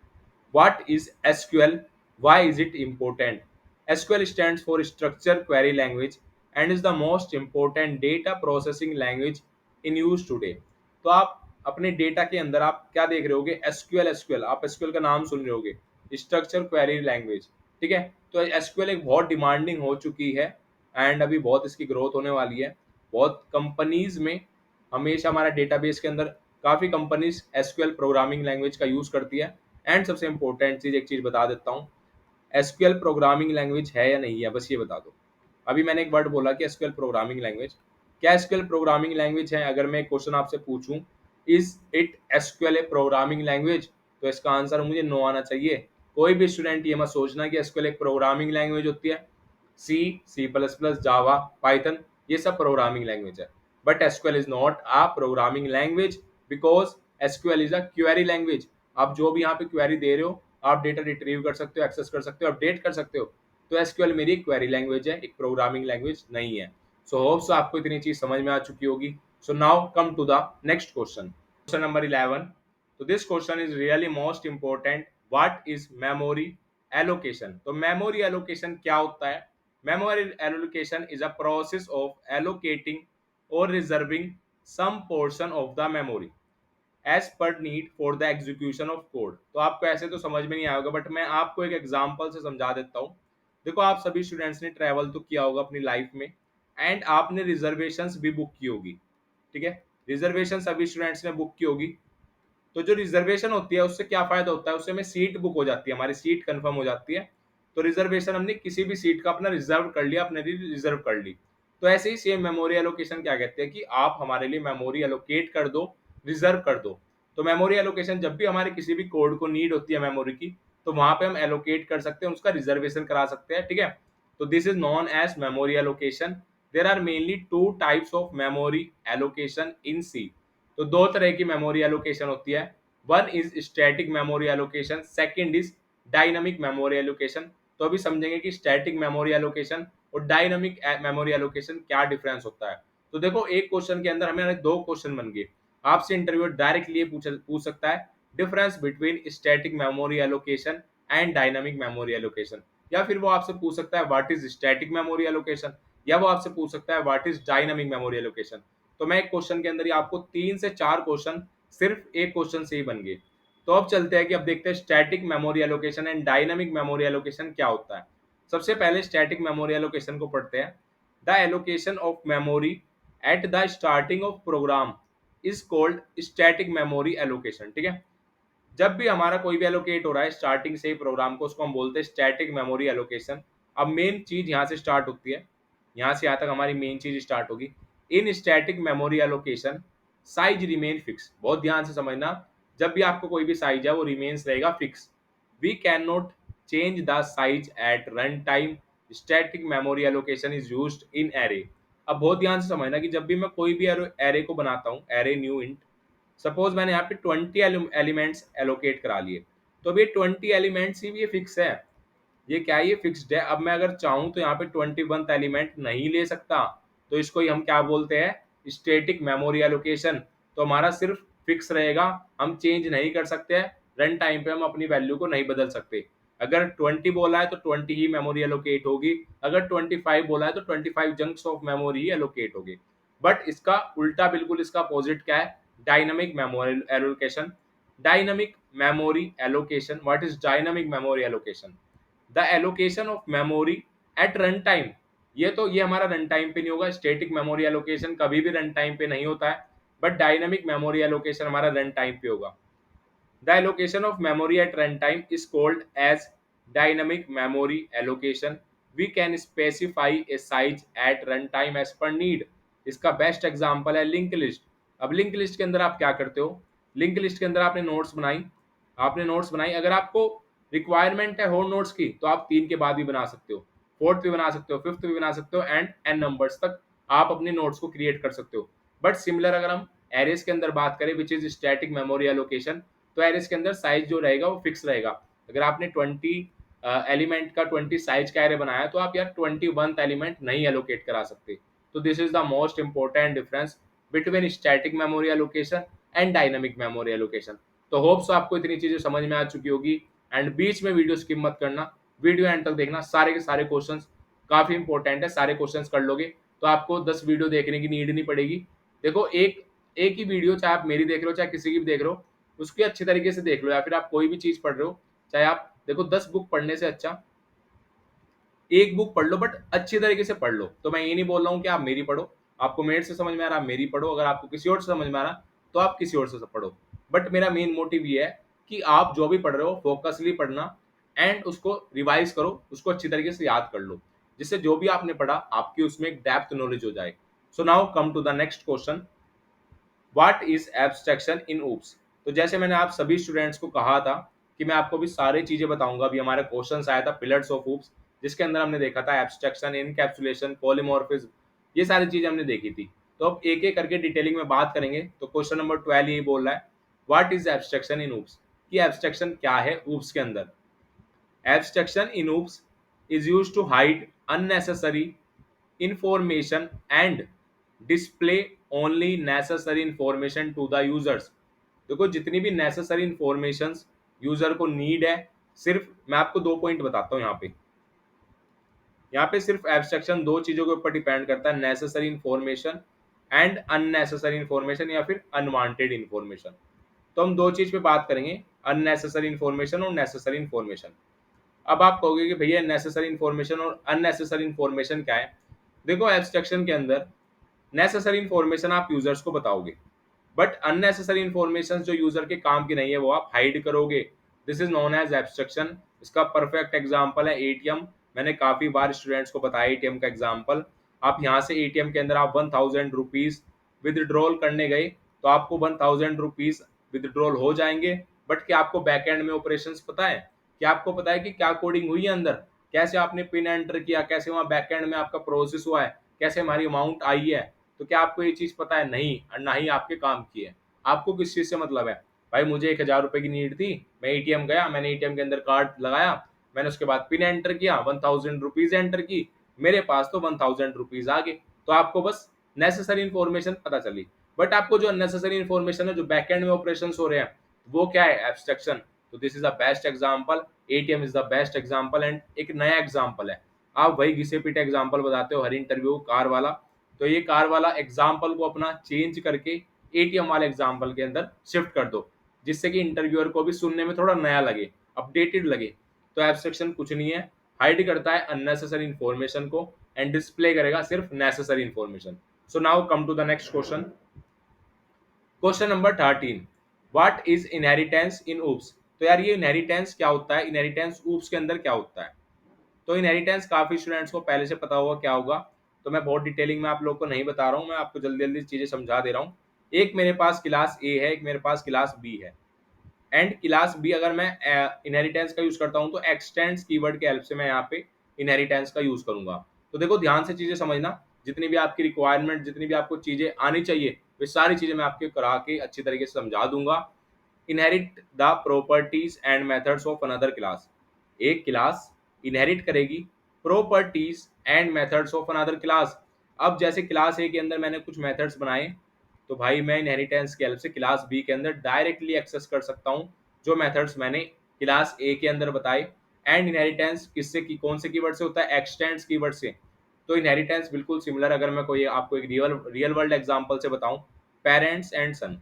What is SQL? Why is it important? SQL stands for Structure Query Language and is the most important data processing language in use today. तो आप अपने data के अंदर आप क्या देख रहे होगे, एसक्यूएल। एसक्यूएल आप एसक्यूएल का नाम सुन रहे होगे, स्ट्रक्चर क्वेरी लैंग्वेज। ठीक है, तो एसक्यूएल एक बहुत डिमांडिंग हो चुकी है एंड अभी बहुत इसकी ग्रोथ होने वाली है। बहुत कंपनीज में हमेशा हमारा डेटाबेस के अंदर काफ़ी कंपनीज एसक्यूएल प्रोग्रामिंग लैंग्वेज का यूज़ करती है। एंड सबसे इंपॉर्टेंट चीज़, एक चीज़ बता देता हूँ, एसक्यूएल प्रोग्रामिंग लैंग्वेज है या नहीं है, बस ये बता दो। अभी मैंने एक वर्ड बोला कि एसक्यूएल प्रोग्रामिंग लैंग्वेज, क्या एसक्यूएल प्रोग्रामिंग लैंग्वेज है? अगर मैं एक क्वेश्चन आपसे पूछूं, is it SQL A programming language, तो इसका आंसर मुझे नो आना चाहिए। कोई भी स्टूडेंट ये मत सोचना कि एसक्यूएल एक प्रोग्रामिंग लैंग्वेज होती है। सी, सी प्लस प्लस, जावा, पाइथन, ये सब प्रोग्रामिंग लैंग्वेज है, but SQL is not a programming language because SQL is a query language. आप जो भी यहाँ पे क्वेरी दे रहे हो, आप डेटा रिट्रीव कर सकते हो, एक्सेस कर सकते हो, अपडेट कर सकते हो। तो एसक्यूएल मेरी एक क्वेरी लैंग्वेज है, एक प्रोग्रामिंग लैंग्वेज नहीं है। सो होप्स आपको इतनी चीज समझ में आ चुकी होगी। So now come to the next question, question number 11। तो this question is really most important. What is memory allocation? तो मेमोरी एलोकेशन क्या होता है? Memory allocation is a process of allocating और reserving some portion of the memory as per need for the execution of code। तो आपको ऐसे तो समझ में नहीं आएगा, बट मैं आपको एक एग्जांपल से समझा देता हूँ। देखो आप सभी स्टूडेंट्स ने ट्रैवल तो किया होगा अपनी लाइफ में, एंड आपने रिजर्वेशंस भी बुक की होगी। ठीक है, रिजर्वेशन सभी स्टूडेंट्स ने बुक की होगी। तो जो रिजर्वेशन होती है उससे क्या फायदा होता है, उससे हमें सीट बुक हो जाती है, हमारी सीट कंफर्म हो जाती है। तो रिजर्वेशन हमने किसी भी सीट का अपना रिजर्व कर लिया, अपने लिए रिजर्व कर ली। तो ऐसे ही सेम मेमोरी एलोकेशन क्या कहते हैं कि आप हमारे लिए मेमोरी एलोकेट कर दो, रिजर्व कर दो। तो मेमोरी एलोकेशन जब भी हमारे किसी भी कोड को नीड होती है मेमोरी की, तो वहां पे हम एलोकेट कर सकते हैं, उसका रिजर्वेशन करा सकते हैं। ठीक है, तो this is known as memory allocation. There are mainly two types of memory allocation in C. तो दो तरह की मेमोरी एलोकेशन होती है। One is static memory allocation, second is dynamic memory allocation. तो अभी समझेंगे कि स्टैटिक मेमोरी एलोकेशन और डायनामिक मेमोरी एलोकेशन क्या डिफरेंस होता है। तो देखो एक क्वेश्चन के अंदर हमें दो क्वेश्चन बन गए। आपसे इंटरव्यू डायरेक्टली पूछ सकता है difference between static memory allocation and dynamic memory allocation, या फिर वो आपसे पूछ सकता है what is static memory allocation, या वो आपसे पूछ सकता है what is dynamic memory allocation. तो मैं एक क्वेश्चन के अंदर ही आपको 3 से 4 क्वेश्चन सिर्फ एक क्वेश्चन से ही बन गए। तो अब चलते हैं कि अब देखते हैं static memory allocation and dynamic memory allocation क्या होता है। सबसे पहले स्टैटिक मेमोरी एलोकेशन को पढ़ते हैं। The allocation of memory at the starting of program is called static memory allocation. ठीक है, जब भी हमारा कोई भी एलोकेट हो रहा है स्टार्टिंग से ही प्रोग्राम को, उसको हम बोलते हैं स्टैटिक मेमोरी एलोकेशन। अब मेन चीज यहाँ से स्टार्ट होती है, यहाँ से यहाँ तक हमारी मेन चीज स्टार्ट होगी। इन static memory allocation size remain fix. बहुत ध्यान से समझना, जब भी आपको कोई भी साइज है वो रिमेन्स रहेगा fix. We can not change the size at run time. Static memory allocation is used in array. अब बहुत ध्यान से समझना कि जब भी मैं कोई भी एरे को बनाता हूँ, एरे न्यू इंट, सपोज मैंने यहाँ पे 20 एलिमेंट्स एलोकेट करा लिए, तो अब ये 20 एलिमेंट्स ही ये फिक्स है, ये क्या है, ये फिक्स्ड है। अब मैं अगर चाहूँ तो यहाँ पे 21th एलिमेंट नहीं ले सकता, तो इसको ही हम क्या बोलते हैं, स्टैटिक मेमोरी एलोकेशन। तो हमारा सिर्फ फिक्स रहेगा, हम चेंज नहीं कर सकते हैं, रन टाइम पे हम अपनी वैल्यू को नहीं बदल सकते। अगर 20 बोला है तो 20 ही मेमोरी एलोकेट होगी, अगर 25 बोला है तो 25 जंक्स ऑफ मेमोरी ही एलोकेट होगी। बट इसका उल्टा बिल्कुल इसका अपोजिट क्या है, dynamic memory allocation. Dynamic memory allocation, what is dynamic memory allocation? The allocation of memory at run time. ये हमारा रन टाइम पे नहीं होगा, स्टैटिक मेमोरी एलोकेशन कभी भी रन टाइम पे नहीं होता है, बट डायनामिक मेमोरी एलोकेशन हमारा रन टाइम पे होगा। The allocation of memory at run time is called as dynamic memory allocation. We can specify a size at run time as per need. इसका best example है link list. अब link list के अंदर आप क्या करते हो, लिंक लिस्ट के अंदर आपने नोट्स बनाई, अगर आपको रिक्वायरमेंट है होल नोट्स की तो आप 3 के बाद भी बना सकते हो, फोर्थ भी बना सकते हो, फिफ्थ भी बना सकते हो, एंड एन नंबर्स तक आप अपने नोट्स को क्रिएट कर सकते हो। बट सिमिलर अगर हम एरेस के अंदर बात करें which is static memory allocation, तो एरेस के अंदर साइज जो रहेगा वो फिक्स रहेगा। अगर आपने 20 एलिमेंट का 20 साइज का एरे बनाया तो आप यार 21th एलिमेंट नहीं एलोकेट करा सकते। तो this is the most important difference between static memory allocation and dynamic memory allocation. तो होप्स आपको इतनी चीजें समझ में आ चुकी होगी, एंड बीच में वीडियो स्किप मत करना, वीडियो एंड तक देखना, सारे के सारे क्वेश्चंस काफी इंपॉर्टेंट है, सारे क्वेश्चंस कर लोगे तो आपको 10 वीडियो देखने की नीड नहीं पड़ेगी। देखो एक एक ही वीडियो, चाहे आप मेरी देख रहे हो चाहे किसी की भी देख रहे हो, उसकी अच्छी तरीके से देख लो, या फिर आप कोई भी चीज पढ़ रहे हो, चाहे आप देखो 10 बुक पढ़ने से अच्छा एक बुक पढ़ लो, बट अच्छी तरीके से पढ़ लो। तो मैं ये नहीं बोल रहा हूँ कि आप मेरी पढ़ो, आपको मेरे से समझ में आ रहा है मेरी पढ़ो, अगर आपको किसी और से समझ में आ रहा तो आप किसी और से पढ़ो। बट मेरा मेन मोटिव ये है कि आप जो भी पढ़ रहे हो फोकसली पढ़ना, एंड उसको रिवाइज करो, उसको अच्छी तरीके से याद कर लो, जिससे जो भी आपने पढ़ा आपकी उसमें एक डेप्थ नॉलेज हो जाए। So now come to the next question, what is abstraction in OOPs. तो जैसे मैंने आप सभी स्टूडेंट्स को कहा था कि मैं आपको भी सारी चीजें बताऊंगा, अभी हमारा क्वेश्चन आया था पिलर्स ऑफ ऊप्स, जिसके अंदर हमने देखा था एब्स्ट्रैक्शन, इनकैप्सुलेशन, पॉलीमॉर्फिज्म, ये सारी चीजें हमने देखी थी। तो अब एक एक करके डिटेलिंग में बात करेंगे। तो क्वेश्चन नंबर 12 यही बोल रहा है, what is abstraction in oops, कि एब्स्ट्रैक्शन क्या है ऊप्स के अंदर। Abstraction in OOPS is used to hide unnecessary information and display only necessary information to the users। देखो जितनी भी नेसेसरी इंफॉर्मेशन यूजर को नीड है, सिर्फ मैं आपको 2 पॉइंट बताता हूँ यहाँ पे सिर्फ एब्स्ट्रैक्शन दो चीजों के ऊपर डिपेंड करता है, necessary information and unnecessary information या फिर अनवांटेड इंफॉर्मेशन। तो हम दो चीज पे बात करेंगे, अननेसेसरी इंफॉर्मेशन और नेसेसरी इंफॉर्मेशन। अब आप कहोगे कि भैया नेसेसरी इंफॉर्मेशन और अननेसेसरी इंफॉर्मेशन क्या है। देखो एब्स्ट्रैक्शन के अंदर नेसेसरी इंफॉर्मेशन आप यूजर्स को बताओगे, बट अननेसेसरी इंफॉर्मेशन जो यूजर के काम की नहीं है वो आप हाइड करोगे। This is known as abstraction. इसका परफेक्ट एग्जांपल है एटीएम। मैंने काफी बार स्टूडेंट्स को बताया एटीएम का एग्जांपल। आप यहाँ से एटीएम के अंदर आप 1000 रुपीज विदड्रॉल करने गए तो आपको 1000 रुपीज विदड्रॉल हो जाएंगे, बट क्या आपको बैक एंड में ऑपरेशन पता है, क्या आपको पता है कि क्या कोडिंग हुई है अंदर, कैसे आपने पिन एंटर किया, कैसे वहां बैक एंड में आपका प्रोसेस हुआ है, कैसे हमारी अमाउंट आई है। तो क्या आपको ये चीज पता है? नहीं, और ना ही आपके काम की है। आपको किस चीज से मतलब है? भाई मुझे 1000 रुपए की नीड थी, मैं एटीएम गया, मैंने एटीएम के अंदर कार्ड लगाया, मैंने उसके बाद पिन एंटर किया, 1000 रुपीज एंटर की, मेरे पास तो 1000 रुपीज आ गए। तो आपको बस नेसेसरी इंफॉर्मेशन पता चली, बट आपको जो अननेसेसरी इंफॉर्मेशन है, जो बैकएंड में ऑपरेशन हो रहे हैं, वो क्या है? एब्स्ट्रैक्शन। तो this is the best example, ATM is the best example. And एक नया एग्जांपल है, आप वही घिसे पीटे एग्जांपल बताते हो हर इंटरव्यू, कार वाला। तो ये कार वाला एग्जाम्पल को अपना चेंज करके एटीएम वाले एग्जाम्पल के अंदर शिफ्ट कर दो, जिससे कि इंटरव्यूअर को भी सुनने में थोड़ा नया लगे, अपडेटेड लगे। तो एब्स्ट्रैक्शन कुछ नहीं है, हाइड करता है अननेसेसरी इंफॉर्मेशन को एंड डिस्प्ले करेगा सिर्फ necessary information. So now come to the next question, question number 13, what is inheritance in OOPs. तो यार ये इनहेरिटेंस क्या होता है, इनहेरिटेंस ऊप्स के अंदर क्या होता है। तो इनहेरिटेंस काफी स्टूडेंट्स को पहले से पता होगा क्या होगा, तो मैं बहुत डिटेलिंग में आप लोग को नहीं बता रहा हूँ, मैं आपको जल्दी जल्दी चीजें समझा दे रहा हूँ। एक मेरे पास क्लास ए है, एक मेरे पास क्लास बी है, एंड क्लास बी अगर मैं इनहेरिटेंस का यूज करता हूँ तो एक्सटेंड्स कीवर्ड के हेल्प से मैं यहाँ पे इनहेरिटेंस का यूज करूंगा। तो देखो ध्यान से चीजें समझना, जितनी भी आपकी रिक्वायरमेंट, जितनी भी आपको चीजें आनी चाहिए, वे सारी चीजें मैं आपके करा के अच्छी तरीके से समझा दूंगा। Inherit the properties and methods of another class. एक क्लास इनहेरिट करेगी properties and methods of another class. अब जैसे क्लास ए के अंदर मैंने कुछ मेथड्स बनाए, तो भाई मैं इनहेरिटेंस की हेल्प से क्लास बी के अंदर डायरेक्टली एक्सेस कर सकता हूँ जो मेथड्स मैंने क्लास ए के अंदर बताए। एंड इनहेरिटेंस किससे की कौन से कीवर्ड से होता है? एक्सटेंड्स कीवर्ड से। तो इनहेरिटेंस बिल्कुल सिमिलर, अगर मैं कोई आपको एक रियल वर्ल्ड एग्जांपल से बताऊं, पेरेंट्स एंड सन।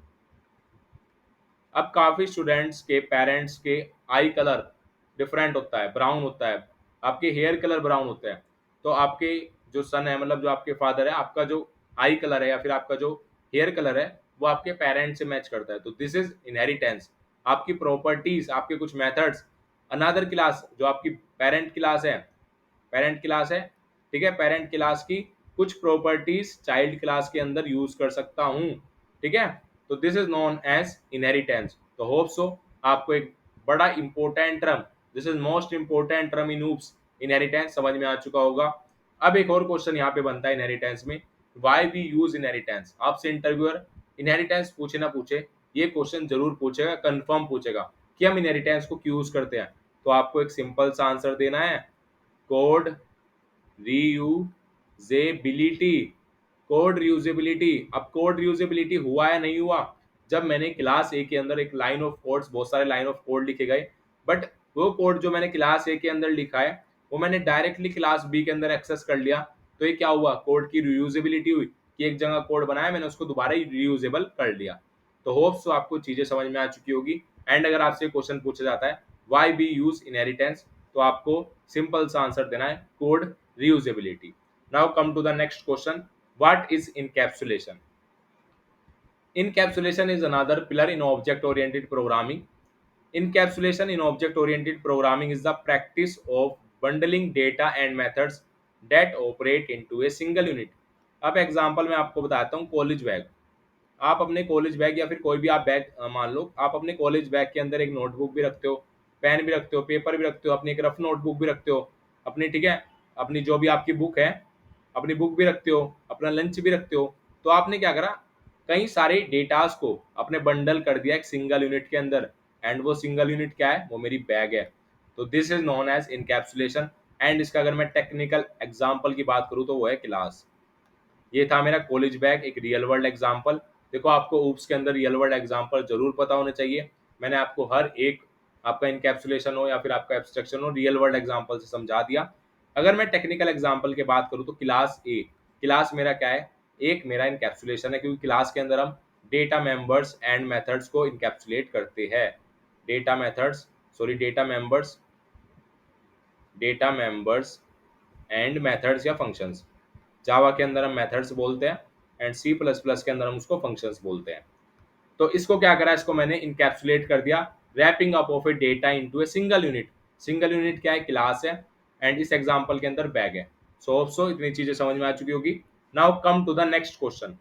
अब काफी स्टूडेंट्स के पेरेंट्स के आई कलर डिफरेंट होता है, ब्राउन होता है, आपके हेयर कलर ब्राउन होता है। तो आपके जो सन है, मतलब जो आपके फादर है, आपका जो आई कलर है या फिर आपका जो हेयर कलर है वो आपके पेरेंट्स से मैच करता है। तो दिस इज इनहेरिटेंस। आपकी प्रॉपर्टीज, आपके कुछ मेथड्स, अनदर क्लास जो आपकी पेरेंट क्लास है, पेरेंट क्लास है, ठीक है, पेरेंट क्लास की कुछ प्रॉपर्टीज चाइल्ड क्लास के अंदर यूज कर सकता हूँ, ठीक है। तो this is known as inheritance. तो होप सो आपको एक बड़ा important term, this is most important term in OOPs, inheritance समझ में आ चुका होगा। अब एक और क्वेश्चन यहाँ पे बनता है इनहेरिटेंस में, व्हाई वी यूज इनहेरिटेंस। आपसे इंटरव्यूअर इनहेरिटेंस पूछे ना पूछे, ये क्वेश्चन जरूर पूछेगा, कंफर्म पूछेगा कि हम इनहेरिटेंस को क्यों यूज करते हैं। तो आपको एक सिंपल सा आंसर देना है, कोड रीयूजेबिलिटी, कोड रीयूजेबिलिटी। अब कोड रीयूजेबिलिटी हुआ या नहीं हुआ, जब मैंने क्लास ए के अंदर एक लाइन ऑफ कोड्स, बहुत सारे लाइन ऑफ कोड लिखे गए, बट वो कोड जो मैंने क्लास ए के अंदर लिखा है वो मैंने डायरेक्टली क्लास बी के अंदर एक्सेस कर लिया, तो ये क्या हुआ, कोड की रीयूजेबिलिटी हुई कि एक जगह कोड बनाया मैंने उसको दोबारा ही रीयूजेबल कर लिया। तो होप्स तो आपको चीजें समझ में आ चुकी होगी। एंड अगर आपसे क्वेश्चन पूछा जाता है व्हाई वी यूज इनहेरिटेंस, तो आपको सिंपल सा आंसर देना है, code reusability. Now come to the next question, what is encapsulation? Encapsulation is another pillar in object oriented programming. Encapsulation in object oriented programming is the practice of bundling data and methods that operate into a single unit. अब example मैं आपको बताता हूँ, college bag. आप अपने college bag या फिर कोई भी आप बैग मान लो, आप अपने कॉलेज बैग के अंदर एक नोटबुक भी रखते हो, पेन भी रखते हो, पेपर भी रखते हो, अपनी एक रफ नोटबुक भी रखते हो अपनी, ठीक है, अपनी जो भी आपकी बुक है, अपनी बुक भी रखते हो, अपना लंच भी रखते हो। तो आपने क्या करा, कई सारे डेटास को अपने बंडल कर दिया एक सिंगल यूनिट के अंदर, एंड वो सिंगल यूनिट क्या है, वो मेरी बैग है। तो this is known as encapsulation. And इसका अगर मैं टेक्निकल एग्जाम्पल की बात करूँ तो वो है क्लास। ये था मेरा कॉलेज बैग, एक रियल वर्ल्ड एग्जांपल। देखो आपको ऊप्स के अंदर रियल वर्ल्ड एग्जांपल जरूर पता होने चाहिए। मैंने आपको हर एक, आपका इनकैप्सुलेशन हो या फिर आपका एब्स्ट्रक्शन हो, रियल वर्ल्ड एग्जांपल से समझा दिया। अगर मैं टेक्निकल एग्जांपल की बात करूँ तो क्लास ए, क्लास मेरा क्या है, एक मेरा इनकैप्सुलेशन है, क्योंकि क्लास के अंदर हम डेटा मेंबर्स एंड मेथड्स को इनकैप्सुलेट करते हैं। Data methods, sorry data members and methods या फंक्शंस। जावा के अंदर हम मेथड्स बोलते हैं एंड सी प्लस प्लस के अंदर हम उसको फंक्शंस बोलते हैं। तो इसको क्या करा, इसको मैंने इनकैप्सुलेट कर दिया, wrapping up of a data into a single unit. Single unit क्या है, क्लास है, एंड इस एग्जांपल के अंदर बैग है। सो इतनी चीजें समझ में आ चुकी होगी। Now come to the next question,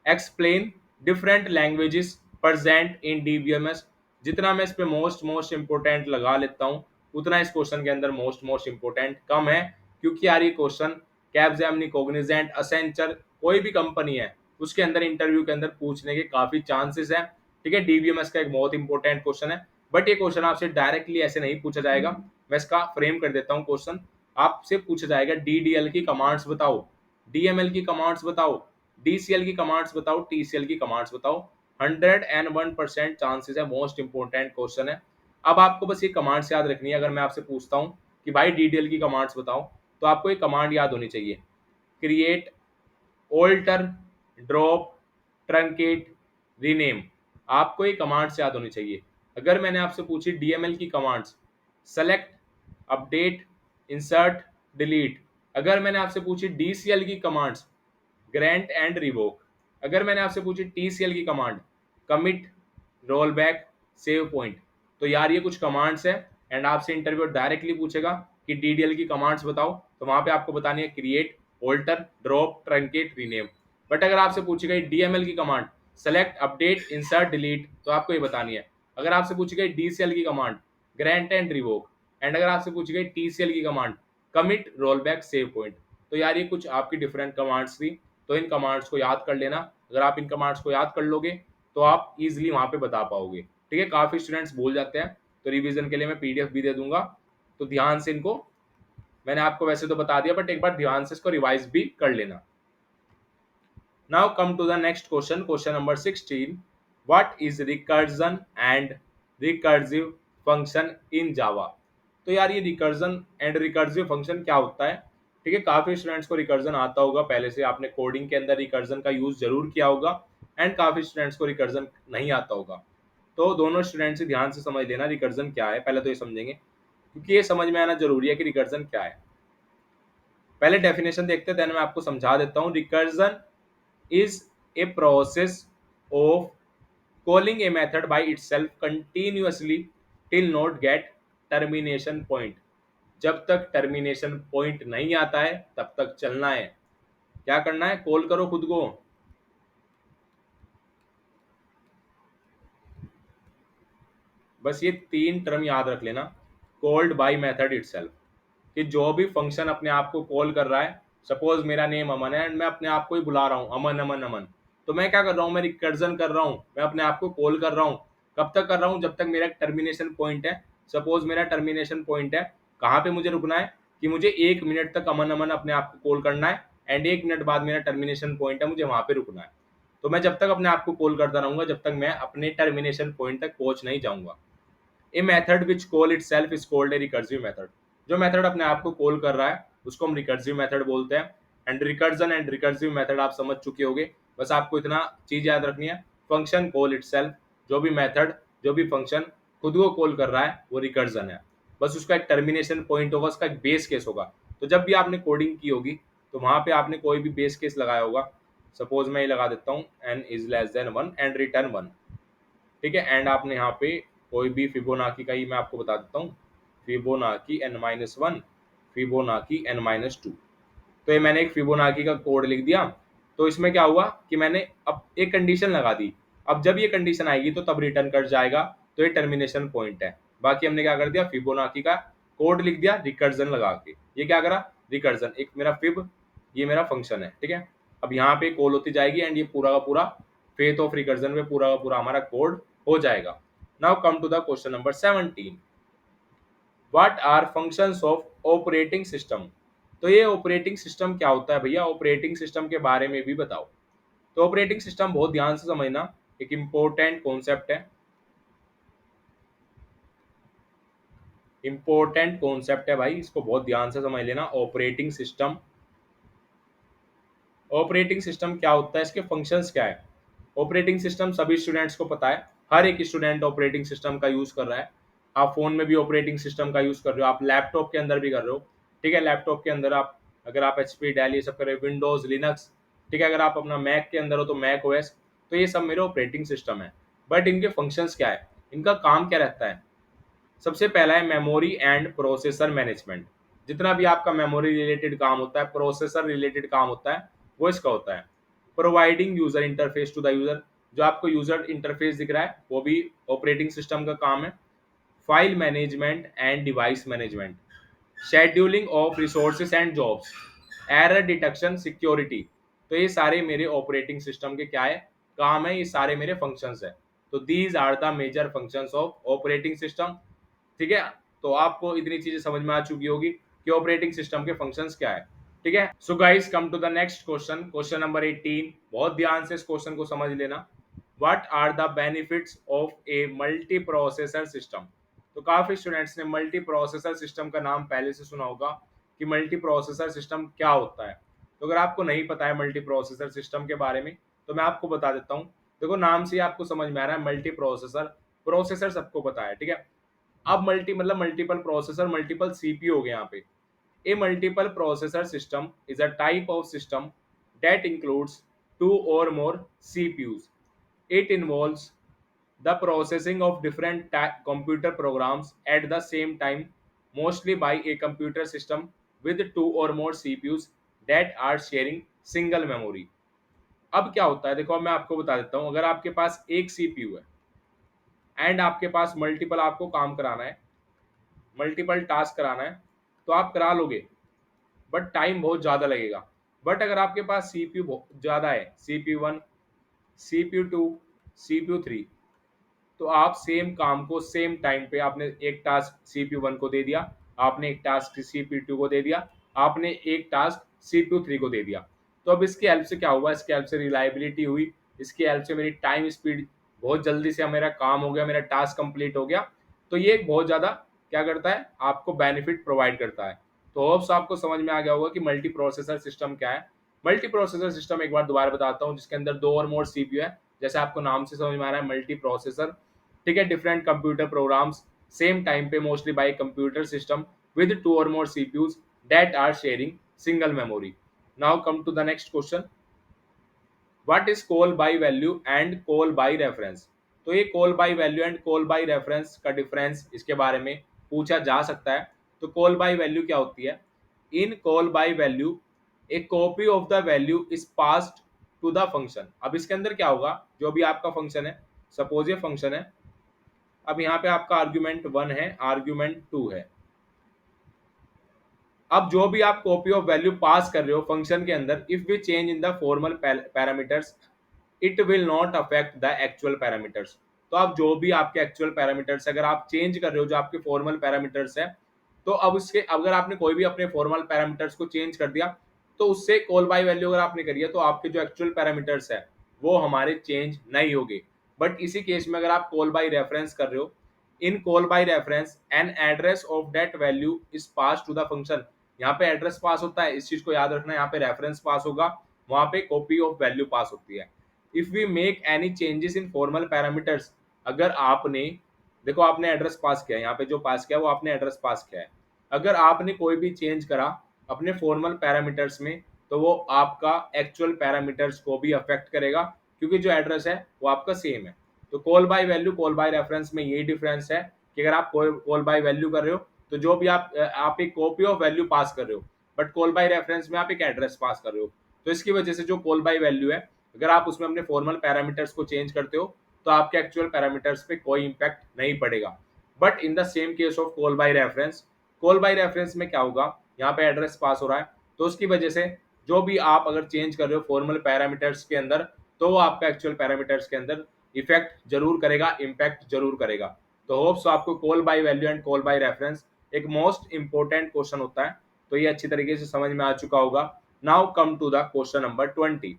explain different languages present in DBMS. जितना मैं इस पे मोस्ट इंपोर्टेंट लगा लेता हूँ, उतना इस क्वेश्चन के अंदर मोस्ट इंपोर्टेंट कम है, क्योंकि यार ये क्वेश्चन कैपजेमिनी, कॉग्निजेंट, असेंचर, कोई भी कंपनी है उसके अंदर इंटरव्यू के अंदर पूछने के काफी चांसेस है, ठीक है। डीबीएमएस का एक बहुत इंपॉर्टेंट क्वेश्चन है, बट ये क्वेश्चन आपसे डायरेक्टली ऐसे नहीं पूछा जाएगा। मैं इसका फ्रेम कर देता हूँ क्वेश्चन। आपसे पूछा जाएगा डीडीएल की कमांड्स बताओ, डीएमएल की कमांड्स बताओ, डीसीएल की कमांड्स बताओ, टीसीएल की कमांड्स बताओ। 101% चांसेस है, मोस्ट इंपोर्टेंट क्वेश्चन है। अब आपको बस ये कमांड्स याद रखनी है। अगर मैं आपसे पूछता हूँ कि भाई डीडीएल की कमांड्स बताओ, तो आपको एक कमांड याद होनी चाहिए, create, alter, drop, truncate, rename. आपको ये कमांड्स याद होनी चाहिए। अगर मैंने आपसे पूछी डीएमएल की commands, select, update, insert, delete. अगर मैंने आपसे पूछी डीसीएल की कमांड्स, ग्रांट एंड रिवोक। अगर मैंने आपसे पूछी टीसीएल की command, commit, roll back, save point. तो यार ये कुछ कमांड्स है, एंड आपसे इंटरव्यू डायरेक्टली पूछेगा कि डीडीएल की कमांड्स बताओ, तो वहां पे आपको बतानी है create, alter, drop, truncate, rename. But अगर आपसे पूछी गई डीएमएल की command, select, update, insert, delete, तो आपको ये बतानी है। अगर आपसे पूछी गई डीसीएल की command, grant and revoke, and अगर आपसे पूछी गई टीसीएल की command, commit, roll back, save point. तो यार ये कुछ आपकी डिफरेंट कमांड्स थी, तो इन कमांड्स को याद कर लेना। अगर आप इन कमांड्स को याद कर लोगे तो आप इजीली वहां पे बता पाओगे, ठीक है। काफी स्टूडेंट्स भूल जाते हैं, तो रिवीजन के लिए मैं पीडीएफ भी दे दूंगा, तो ध्यान से इनको, मैंने आपको वैसे तो बता दिया, बट एक बार ध्यान से इसको रिवाइज भी कर लेना। Now come to the next question, question number 16, what is recursion and recursive function in Java. तो यार ये रिकर्जन एंड रिकर्सिव फंक्शन क्या होता है, ठीक है। काफी स्टूडेंट्स को रिकर्जन आता होगा, पहले से आपने कोडिंग के अंदर रिकर्जन का यूज जरूर किया होगा, एंड काफी स्टूडेंट्स को रिकर्जन नहीं आता होगा। तो दोनों स्टूडेंट्स से ध्यान से समझ लेना रिकर्जन क्या है, पहले तो ये समझेंगे, क्योंकि ये समझ में आना जरूरी है कि रिकर्जन क्या है। पहले डेफिनेशन देखते हैं, देन मैं आपको समझा देता हूँ। Recursion is a process of calling a method by itself continuously till node get termination point। जब तक टर्मिनेशन पॉइंट नहीं आता है तब तक चलना है। क्या करना है, कॉल करो खुद को। बस ये 3 टर्म याद रख लेना, कॉल्ड बाय मेथड इटसेल्फ, कि जो भी फंक्शन अपने आप को कॉल कर रहा है, सपोज मेरा नेम अमन है एंड मैं अपने आप को ही बुला रहा हूँ अमन अमन अमन, तो मैं क्या कर रहा हूँ, मैं रिकर्जन कर रहा हूँ, मैं अपने आप को कॉल कर रहा हूँ। कब तक कर रहा हूँ, जब तक मेरा टर्मिनेशन पॉइंट है। सपोज मेरा टर्मिनेशन पॉइंट है, कहाँ पे मुझे रुकना है, कि मुझे 1 मिनट तक अमन अमन अपने आप को कॉल करना है एंड 1 मिनट बाद मेरा टर्मिनेशन पॉइंट है, मुझे वहां पे रुकना है। तो मैं जब तक अपने आप को कॉल करता रहूंगा जब तक मैं अपने टर्मिनेशन पॉइंट तक पहुंच नहीं जाऊंगा। A method which call it self is called a recursive method. जो मेथड अपने आप को कॉल कर रहा है उसको हम रिकर्सिव मेथड बोलते हैं। एंड रिकर्सिव मेथड आप समझ चुके होंगे। बस आपको इतना चीज याद रखनी है, फंक्शन कॉल इट सेल्फ, जो भी मेथड जो भी फंक्शन खुद को कॉल कर रहा है वो रिकर्जन है। बस उसका एक टर्मिनेशन पॉइंट होगा, उसका एक बेस केस होगा। तो जब भी आपने कोडिंग की होगी तो वहां पे आपने कोई भी बेस केस लगाया होगा। सपोज मैं ये लगा देता हूँ n is less than 1 and return 1। ठीक है, एंड आपने यहाँ पे कोई भी फिबोनाकी का ही मैं आपको बता देता हूँ, फिबोनाकी n-1, फिबोनाकी n-2। तो ये मैंने एक फिबोनाकी का कोड लिख दिया। तो इसमें क्या हुआ कि मैंने अब एक कंडीशन लगा दी। अब जब ये कंडीशन आएगी तो तब रिटर्न कर जाएगा, तो ये टर्मिनेशन पॉइंट है। बाकी हमने क्या कर दिया, फिबोनाकी का कोड लिख दिया रिकर्जन लगा के। ये क्या करा, रिकर्जन, एक मेरा फिब, ये मेरा फंक्शन है। ठीक है, अब यहाँ पे कॉल होती जाएगी एंड ये पूरा का पूरा फेथ ऑफ रिकर्जन में पूरा का पूरा हमारा कोड हो जाएगा। Now come to the question number 17। What are functions of operating system. तो ये ऑपरेटिंग सिस्टम क्या होता है भैया, ऑपरेटिंग सिस्टम के बारे में भी बताओ। तो ऑपरेटिंग सिस्टम बहुत ध्यान से समझना, एक इंपॉर्टेंट कॉन्सेप्ट है, इंपॉर्टेंट कॉन्सेप्ट है भाई, इसको बहुत ध्यान से समझ लेना। ऑपरेटिंग सिस्टम, ऑपरेटिंग सिस्टम क्या होता है, इसके फंक्शंस क्या है। ऑपरेटिंग सिस्टम सभी स्टूडेंट्स को पता है, हर एक स्टूडेंट ऑपरेटिंग सिस्टम का यूज कर रहा है। आप फोन में भी ऑपरेटिंग सिस्टम का यूज कर रहे हो, आप लैपटॉप के अंदर भी कर रहे हो। ठीक है, लैपटॉप के अंदर आप, अगर आप एचपी डेल ये सब कर रहे हो, विंडोज लिनक्स। ठीक है, अगर आप अपना मैक के अंदर हो तो मैक ओएस। तो ये सब मेरे ऑपरेटिंग सिस्टम है। बट इनके फंक्शंस क्या है, इनका काम क्या रहता है। सबसे पहला है मेमोरी एंड प्रोसेसर मैनेजमेंट। जितना भी आपका मेमोरी रिलेटेड काम होता है, प्रोसेसर रिलेटेड काम होता है, वो इसका होता है। Providing user interface to the user, जो आपको यूजर इंटरफेस दिख रहा है वो भी ऑपरेटिंग सिस्टम का काम है। File management and device management, scheduling of resources and jobs, error detection, security. तो ये सारे मेरे ऑपरेटिंग सिस्टम के क्या है, काम है, ये सारे मेरे फंक्शंस है। तो these are the major functions of operating system. ठीक है, तो आपको इतनी चीजें समझ में आ चुकी होगी कि ऑपरेटिंग सिस्टम के फंक्शंस क्या है। ठीक है, so guys come to the next question, question number 18। बहुत ध्यान से इस क्वेश्चन को समझ लेना। What are the benefits of a multi processor system. तो काफी स्टूडेंट्स ने मल्टी प्रोसेसर सिस्टम का नाम पहले से सुना होगा कि मल्टी प्रोसेसर सिस्टम क्या होता है। तो अगर आपको नहीं पता है मल्टी प्रोसेसर सिस्टम के बारे में तो मैं आपको बता देता हूँ। देखो नाम से ही आपको समझ में आ रहा है मल्टी प्रोसेसर, प्रोसेसर सबको पता है। ठीक है, अब मल्टी मतलब मल्टीपल प्रोसेसर, मल्टीपल सीपीयू हो गए यहाँ पे। A multiple processor system is a type of system that includes two or more CPUs. It involves the processing of different computer programs at the same time, mostly by a computer system with two or more CPUs that are sharing single memory. अब क्या होता है, देखो मैं आपको बता देता हूँ। अगर आपके पास एक सीपीयू है एंड आपके पास मल्टीपल आपको काम कराना है, मल्टीपल टास्क कराना है, तो आप करा लोगे, बट टाइम बहुत ज़्यादा लगेगा। बट अगर आपके पास सीपीयू ज़्यादा है, CPU 1, CPU 2, CPU 3, तो आप सेम काम को सेम टाइम पे, आपने एक टास्क CPU 1 को दे दिया, आपने एक टास्क CPU 2 को दे दिया, आपने एक टास्क CPU 3 को दे दिया। तो अब इसकी हेल्प से क्या हुआ, इसकी हेल्प से रिलायबिलिटी हुई, इसकी हेल्प से मेरी टाइम स्पीड, बहुत जल्दी से मेरा काम हो गया, मेरा टास्क कंप्लीट हो गया। तो ये बहुत ज़्यादा क्या करता है, आपको बेनिफिट प्रोवाइड करता है। तो होप्स आपको समझ में आ गया होगा कि मल्टी प्रोसेसर सिस्टम क्या है। मल्टी प्रोसेसर सिस्टम एक बार दोबारा बताता हूँ, जिसके अंदर दो और मोर सीपीयू है, जैसे आपको नाम से समझ में आ रहा है मल्टी प्रोसेसर। ठीक है, different computer programs same time पे, mostly by computer system with two or more CPUs that are sharing single memory. Now come to the next question, what is call by value and call by reference. तो ये call by value and call by reference का difference, इसके बारे में पूछा जा सकता है। तो कॉल बाय वैल्यू क्या होती है? In call by value a copy of the value is passed to the function. अब इसके अंदर क्या होगा, जो भी आपका फंक्शन है, सपोज ये फंक्शन है, अब यहाँ पे आपका आर्ग्यूमेंट 1 है, आर्ग्यूमेंट 2 है। अब जो भी आप कॉपी ऑफ वैल्यू पास कर रहे हो फंक्शन के अंदर, if we change in the formal parameters it will not affect the actual parameters. तो अब जो भी आपके एक्चुअल पैरामीटर्स अगर आप चेंज कर रहे हो, जो आपके फॉर्मल पैरामीटर्स है, तो अब उसके अगर आपने कोई भी अपने फॉर्मल पैरामीटर्स को चेंज कर दिया, तो उससे कॉल बाय वैल्यू अगर आपने करी है, तो आपके जो एक्चुअल पैरामीटर्स है वो हमारे चेंज नहीं होंगे। बट इसी केस में अगर आप कॉल बाय रेफरेंस कर रहे हो, in call by reference an address of that value is pass to the function. यहाँ पे एड्रेस पास होता है, इस चीज को याद रखना, यहाँ पे रेफरेंस पास होगा, वहां पे कॉपी ऑफ वैल्यू पास होती है। If we make any changes in formal parameters, अगर आपने देखो आपने एड्रेस पास किया, यहाँ पे जो पास किया वो आपने एड्रेस पास किया है, अगर आपने कोई भी चेंज करा अपने फॉर्मल पैरामीटर्स में, तो वो आपका एक्चुअल पैरामीटर्स को भी अफेक्ट करेगा, क्योंकि जो एड्रेस है वो आपका सेम है। तो call by value call by reference में यही डिफरेंस है कि अगर आप कॉल बाय वैल्यू कर रहे हो, तो जो भी आप एक कॉपी ऑफ वैल्यू पास कर रहे हो, बट कॉल बाय रेफरेंस में आप एक एड्रेस पास कर रहे हो। तो इसकी वजह से जो कॉल बाय वैल्यू है, अगर आप उसमें अपने फॉर्मल पैरामीटर्स को चेंज करते हो, तो आपके एक्चुअल पैरामीटर्स पे कोई इंपैक्ट नहीं पड़ेगा। But in the same case of call by reference, call by reference में क्या होगा, यहाँ पे एड्रेस पास हो रहा है, तो उसकी वजह से जो भी आप अगर चेंज कर रहे हो फॉर्मल पैरामीटर्स के अंदर, तो वो आपका एक्चुअल पैरामीटर्स के अंदर इफेक्ट जरूर करेगा, इम्पैक्ट जरूर करेगा। तो होप्स आपको call by value and call by reference एक मोस्ट इंपॉर्टेंट क्वेश्चन होता है, तो ये अच्छी तरीके से समझ में आ चुका होगा। Now come to the question number 20,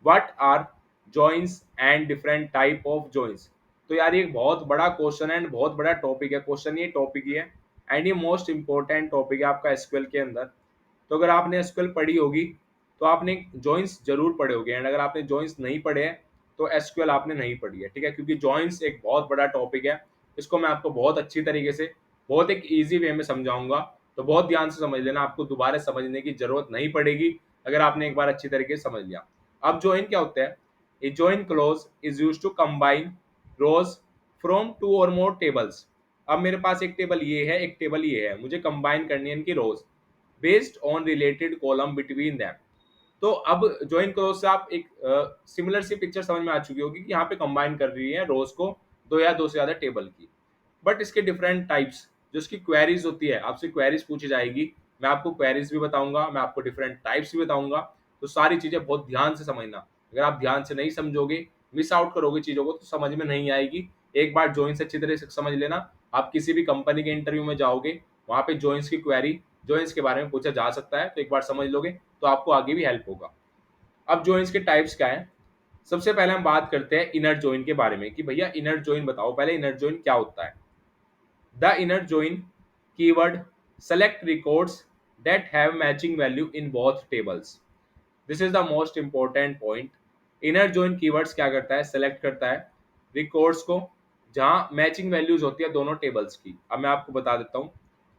what are joins and different type of joins. तो यार ये एक बहुत बड़ा क्वेश्चन है एंड बहुत बड़ा टॉपिक है, क्वेश्चन ये टॉपिक ही है, एंड ये मोस्ट इंपॉर्टेंट टॉपिक है आपका एसक्यूएल के अंदर। तो अगर आपने एसक्यूएल पढ़ी होगी, तो आपने जॉइंस जरूर पढ़े होंगे, एंड अगर आपने जॉइंस नहीं पढ़े हैं, तो एसक्यूएल आपने नहीं पढ़ी है, ठीक है, क्योंकि जॉइंस एक बहुत बड़ा टॉपिक है। इसको मैं आपको बहुत अच्छी तरीके से, बहुत एक ईजी वे में समझाऊंगा, तो बहुत ध्यान से समझ लेना, आपको दोबारा समझने की जरूरत नहीं पड़ेगी अगर आपने एक बार अच्छी तरीके से समझ लिया। अब जॉइन क्या होता है? A join clause is used to combine rows from two or more tables. अब मेरे पास एक टेबल ये है, एक टेबल ये है, मुझे कंबाइन करनी है इनकी rows based on related column between them. तो अब ज्वाइन क्रोज से आप एक सिमिलर सी पिक्चर समझ में आ चुकी होगी कि यहाँ पे कंबाइन कर रही है रोज को दो या दो से ज्यादा टेबल की। बट इसके डिफरेंट टाइप्स, जो इसकी क्वेरीज होती है, आपसे क्वेरीज पूछी जाएगी, मैं आपको क्वेरीज भी बताऊंगा, मैं आपको डिफरेंट टाइप्स भी बताऊंगा। तो सारी चीजें बहुत ध्यान से समझना, अगर आप ध्यान से नहीं समझोगे, मिस आउट करोगे चीजों को, तो समझ में नहीं आएगी। एक बार जॉइंस अच्छी तरह से समझ लेना, आप किसी भी कंपनी के इंटरव्यू में जाओगे, वहां पे जॉइंस की क्वेरी, जॉइंस के बारे में पूछा जा सकता है, तो एक बार समझ लोगे तो आपको आगे भी हेल्प होगा। अब जॉइंस के टाइप्स क्या है? सबसे पहले हम बात करते हैं इनर जॉइन के बारे में, कि भैया इनर जॉइन बताओ पहले, इनर जॉइन क्या होता है? The inner join keyword select records that have matching value in both tables. This is the most important point. Inner join keywords क्या करता है? सेलेक्ट करता है रिकॉर्ड्स को जहां मैचिंग वैल्यूज होती है दोनों टेबल्स की। अब मैं आपको बता देता हूँ,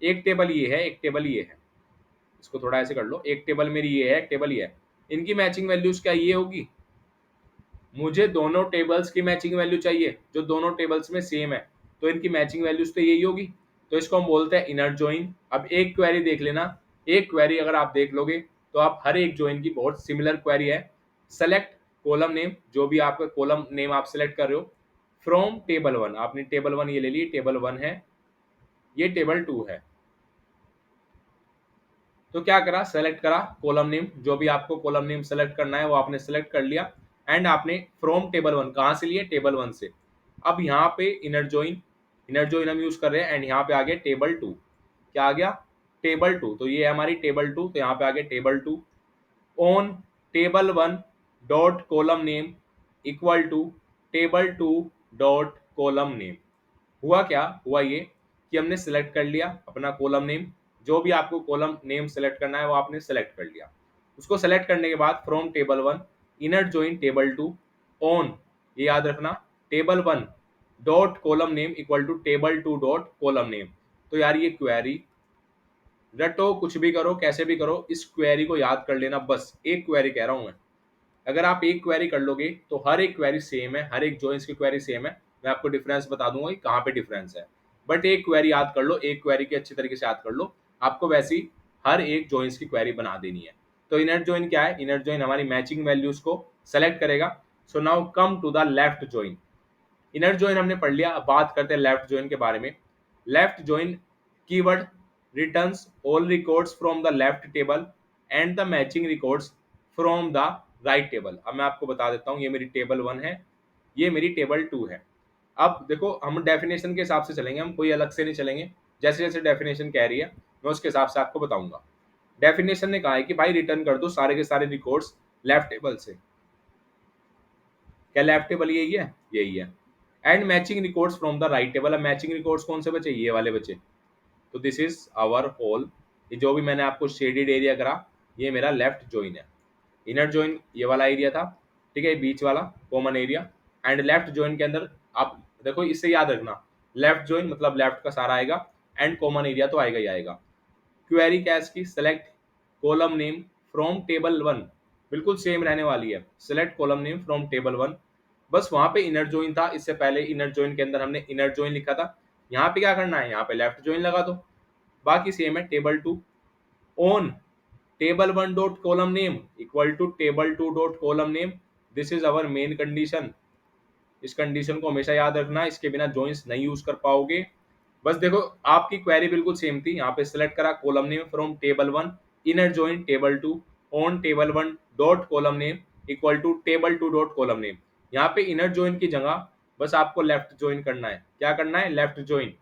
एक टेबल ये है, एक टेबल ये है, इसको थोड़ा ऐसे कर लो, एक टेबल मेरी ये है, एक टेबल ये है, इनकी मैचिंग वैल्यूज क्या ये होगी? मुझे दोनों टेबल्स की मैचिंग वैल्यू चाहिए जो दोनों टेबल्स में सेम है, तो इनकी मैचिंग वैल्यूज तो यही होगी, तो इसको हम बोलते हैं इनर जॉइन। अब एक क्वेरी देख लेना, एक क्वेरी अगर आप देख लोगे तो आप हर एक जॉइन की बहुत सिमिलर क्वेरी है। सेलेक्ट कॉलम नेम, जो भी आपका कॉलम नेम आप सेलेक्ट कर रहे हो, फ्रॉम टेबल वन, आपने टेबल वन ये ले ली, टेबल वन है, ये टेबल टू है, तो क्या करा, सेलेक्ट करा कॉलम नेम, जो भी आपको कॉलम नेम सेलेक्ट करना है वो आपने सेलेक्ट कर लिया, एंड आपने फ्रॉम टेबल वन कहाँ से लिए? टेबल वन से। अब यहाँ पे इनर जॉइन, इनर जॉइन हम यूज कर रहे हैं, एंड यहाँ पे आ गया टेबल टू, क्या आ गया? टेबल टू, तो ये है हमारी टेबल टू, तो यहाँ पे आ गया table two. On table one dot column name equal to table two dot column name. हुआ क्या? हुआ ये कि हमने सेलेक्ट कर लिया अपना कॉलम नेम, जो भी आपको कॉलम नेम सेलेक्ट करना है वो आपने सेलेक्ट कर लिया। उसको सेलेक्ट करने के बाद from table one inner join table two on, ये याद रखना, table one dot column name equal to table two dot column name. तो यार ये क्वेरी रटो, कुछ भी करो, कैसे भी करो, इस क्वेरी को याद कर लेना, बस एक क्वेरी कह रहा हूं मैं। अगर आप एक क्वेरी कर लोगे तो हर एक क्वेरी सेम है, हर एक जॉइंस की क्वेरी सेम है। मैं आपको डिफरेंस बता दूंगा कि कहाँ पे डिफरेंस है। बट एक क्वेरी याद कर लो, एक क्वेरी की अच्छी तरीके से याद कर लो, आपको वैसी हर एक जॉइंस की क्वेरी बना देनी है। तो इनर जॉइन क्या है? इनर जॉइन हमारी मैचिंग वैल्यूज को सेलेक्ट करेगा। So now come to the left join. Inner join हमने पढ़ लिया, अब बात करते हैं लेफ्ट जॉइन के बारे में। Left join keyword returns all records from the left table and the matching records from the right table. अब मैं आपको बता देता हूँ, ये मेरी टेबल 1 है, ये मेरी टेबल 2 है। अब देखो हम डेफिनेशन के हिसाब से चलेंगे, हम कोई अलग से नहीं चलेंगे, जैसे जैसे डेफिनेशन कह रही है मैं उसके हिसाब से आपको बताऊंगा। डेफिनेशन ने कहा है कि भाई रिटर्न कर दो सारे के सारे रिकॉर्ड्स लेफ्ट टेबल से। क्या लेफ्ट टेबल यही है? यही है। And matching records from the right table. अब मैचिंग रिकॉर्ड्स कौन से बचे? ये वाले बचे। तो दिस इज आवर होल, ये जो भी मैंने आपको शेडेड एरिया करा, ये मेरा लेफ्ट जॉइन है। इनर जॉइन ये वाला एरिया था, ठीक है, बीच वाला common area. And left join के अंदर आप देखो, इससे याद रखना, लेफ्ट जॉइन मतलब लेफ्ट का सारा आएगा, एंड कॉमन एरिया तो आएगा ही आएगा। क्वेरी कैश की select column name from table 1, बिल्कुल सेम रहने वाली है। Select column name from table 1, बस वहां पे इनर जॉइन था, इससे पहले इनर जॉइन के अंदर हमने इनर जॉइन लिखा था। यहाँ पे क्या करना है? यहाँ पे लेफ्ट जॉइन लगा दो, बाकी सेम है। Table 2 on table 1 dot column name equal to table 2 dot column name. This is our main condition. इस कंडीशन को हमेशा याद रखना, इसके बिना जॉइंस नहीं यूज कर पाओगे। बस देखो आपकी क्वेरी बिल्कुल सेम थी, यहाँ पे सिलेक्ट करा column name from table 1 inner join table 2 on table 1 dot column name equal to table 2 dot column name. यहाँ पे इनर जॉइन की जगह बस आपको लेफ्ट जॉइन करना है। क्या करना है? Left join.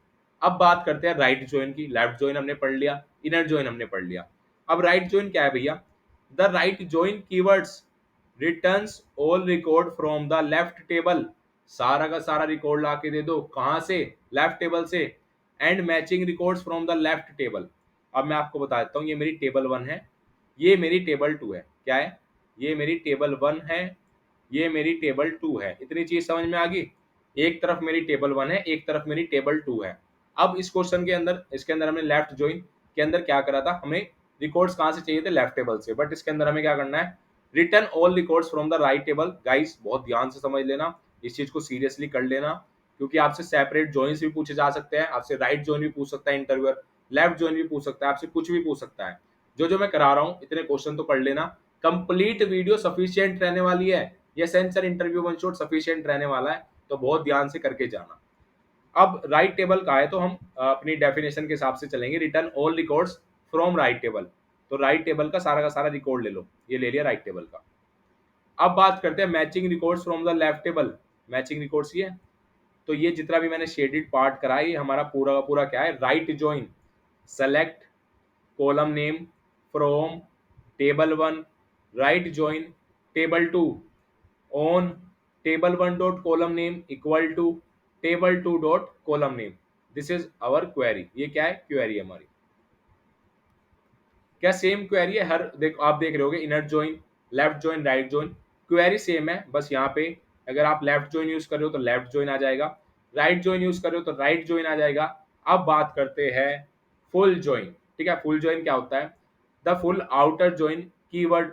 अब बात करते हैं राइट जॉइन की। लेफ्ट जॉइन हमने पढ़ लिया, इनर जॉइन हमने पढ़ लिया। अब राइट जॉइन क्या है भैया? The right join keywords returns all record from the left table. सारा का सारा रिकॉर्ड ला के दे दो, कहां से? लेफ्ट टेबल से। And matching records from the left table. अब मैं आपको बता देता हूँ, ये मेरी टेबल 1 है, ये मेरी टेबल 2 है। क्या है? ये मेरी टेबल 1 है, ये मेरी टेबल 2 है। इतनी चीज समझ में आ गई? एक तरफ मेरी टेबल 1 है, एक तरफ मेरी टेबल 2 है। अब इस क्वेश्चन के अंदर, इसके अंदर हमने लेफ्ट जॉइन के अंदर क्या करा था? हमें रिकॉर्ड्स कहाँ से चाहिए थे? लेफ्ट टेबल से। बट इसके अंदर हमें क्या करना है? Return all records from the right table. Guys बहुत ध्यान से समझ लेना, इस चीज को सीरियसली कर लेना, क्योंकि आपसे सेपरेट जॉइंस भी पूछे जा सकते हैं, आपसे राइट जॉइन भी पूछ सकता है इंटरव्यूअर, लेफ्ट जॉइन भी पूछ सकता है, आपसे कुछ भी पूछ सकता है। जो जो मैं करा रहा हूँ इतने क्वेश्चन तो पढ़ लेना। कंप्लीट वीडियो सफिशिएंट रहने वाली है, ये sensor interview one shot sufficient रहने वाला है, तो बहुत ध्यान से करके जाना। अब राइट टेबल का है तो हम अपनी डेफिनेशन के हिसाब से चलेंगे, return all records from right table. तो राइट टेबल का सारा रिकॉर्ड ले लो, ये ले लिया राइट टेबल का। अब बात करते हैं matching records from the left table. Matching records ये है, तो ये जितना भी मैंने शेडेड पार्ट कराया, ये हमारा पूरा का पूरा क्या है? Right join. Select column name from table 1 right join table 2 on table 1 dot column name equal to table 2 dot column name. This is our query. ये क्या है? क्वेरी हमारी। क्या सेम क्वेरी है? हर देखो आप देख रहे होगे, inner join, left join, right join, query same है। बस यहाँ पे अगर आप लेफ्ट जॉइन यूज कर रहे हो तो लेफ्ट जॉइन आ जाएगा, राइट जॉइन यूज कर रहे हो तो राइट जॉइन आ जाएगा। अब बात करते हैं फुल जॉइन। ठीक है, फुल जॉइन क्या होता है? The full outer join keyword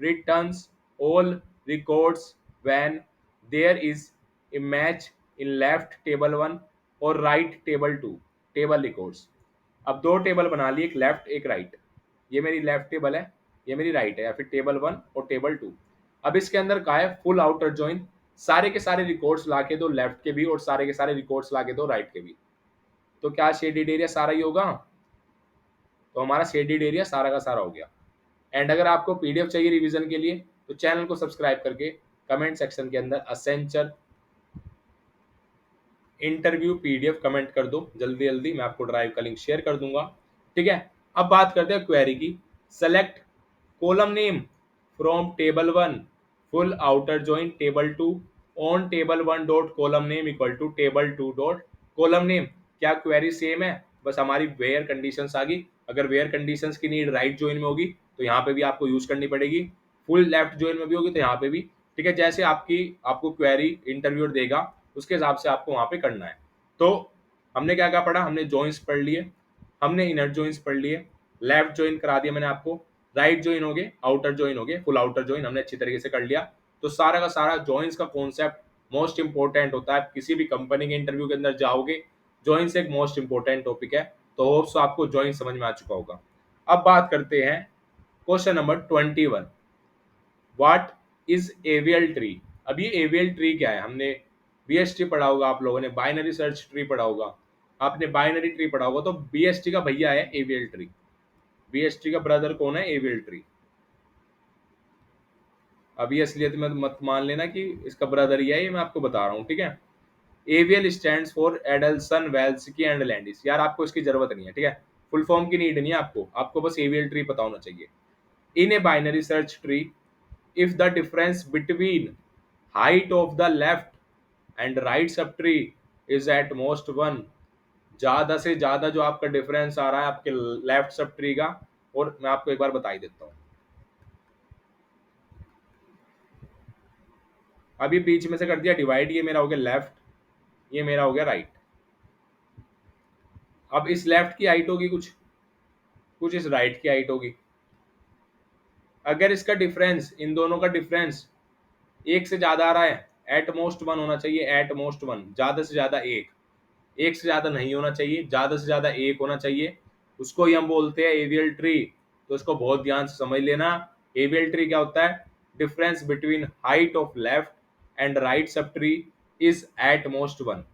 returns all records when there is a match in left table 1 और राइट टेबल 2 टेबल रिकॉर्ड्स। अब दो टेबल बना ली, एक लेफ्ट एक राइट। ये मेरी लेफ्ट टेबल है, ये मेरी राइट है, या फिर टेबल 1 और टेबल 2। अब इसके अंदर का है फुल आउटर जॉइन, सारे के सारे रिकॉर्ड्स ला के दो लेफ्ट के भी और सारे के सारे रिकॉर्ड्स ला के दो राइट के भी। तो क्या शेडेड एरिया सारा ही होगा? तो हमारा शेडेड एरिया सारा का सारा हो गया। एंड अगर आपको पीडीएफ चाहिए रिवीजन के लिए तो चैनल को सब्सक्राइब करके कमेंट सेक्शन के अंदर असेंचर इंटरव्यू पीडीएफ कमेंट कर दो जल्दी जल्दी, मैं आपको ड्राइव का लिंक शेयर कर दूंगा। ठीक है, अब बात करते हैं क्वेरी की। Select column name from table 1 full outer join table 2 on table 1 dot column name equal to table 2 dot column name. क्या क्वेरी सेम है? बस हमारी वेयर कंडीशंस आ गई। अगर वेयर कंडीशंस की नीड राइट जॉइन में होगी तो यहाँ पे भी आपको यूज करनी पड़ेगी, फुल लेफ्ट जॉइन में भी होगी तो यहाँ पे भी। ठीक है, जैसे आपको क्वेरी इंटरव्यूअर देगा उसके हिसाब से आपको वहां पे करना है। तो हमने क्या क्या पढ़ा? हमने जॉइंस पढ़ लिए, हमने इनर जॉइंस पढ़ लिए, लेफ्ट जॉइन करा दिया मैंने आपको, राइट जॉइन हो गए, आउटर जॉइन हो गए, फुल आउटर जॉइन हमने अच्छी तरीके से कर लिया। तो सारा का सारा जॉइंस का कॉन्सेप्ट मोस्ट इंपॉर्टेंट होता है। किसी भी कंपनी के इंटरव्यू के अंदर जाओगे जॉइंस एक मोस्ट इंपॉर्टेंट टॉपिक है। तो होप्स आपको जॉइन समझ में आ चुका होगा। अब बात करते हैं question number 21। What is AVL tree? अब ये एवियल ट्री क्या है? हमने बीएसटी पढ़ा होगा, आप लोगों ने बाइनरी सर्च ट्री पढ़ा होगा, आपने बाइनरी ट्री पढ़ा होगा। तो बीएसटी का भैया है एवियल ट्री। बीएसटी का ब्रदर कौन है? AVL tree. अभी असलियत में मत मान लेना कि इसका ब्रदर ही है, ये मैं आपको बता रहा हूँ, ठीक है। AVL stands for Adelson Velsky and Landis. यार आपको इसकी जरूरत नहीं है, ठीक है, फुल फॉर्म की नीड नहीं है आपको, आपको बस एवीएल ट्री पता होना चाहिए। In a binary search tree, if the difference between height of the left and right subtree is at most 1, ज्यादा से ज्यादा जो आपका डिफरेंस आ रहा है आपके लेफ्ट सब ट्री का, और मैं आपको एक बार बता ही देता हूँ। अभी बीच में से कर दिया डिवाइड, ये मेरा हो गया लेफ्ट, ये मेरा हो गया राइट। अब इस लेफ्ट की हाइट होगी कुछ, कुछ इस राइट की हाइट होगी। अगर इसका डिफरेंस, इन दोनों का डिफरेंस एक से ज्यादा आ रहा है, एट मोस्ट वन होना चाहिए, एट मोस्ट वन, ज्यादा से ज्यादा एक, एक से ज्यादा नहीं होना चाहिए, ज्यादा से ज्यादा एक होना चाहिए, उसको ही हम बोलते हैं एवियल ट्री। तो इसको बहुत ध्यान से समझ लेना। एवियल ट्री क्या होता है? Difference between height of left and right sub tree is at most one,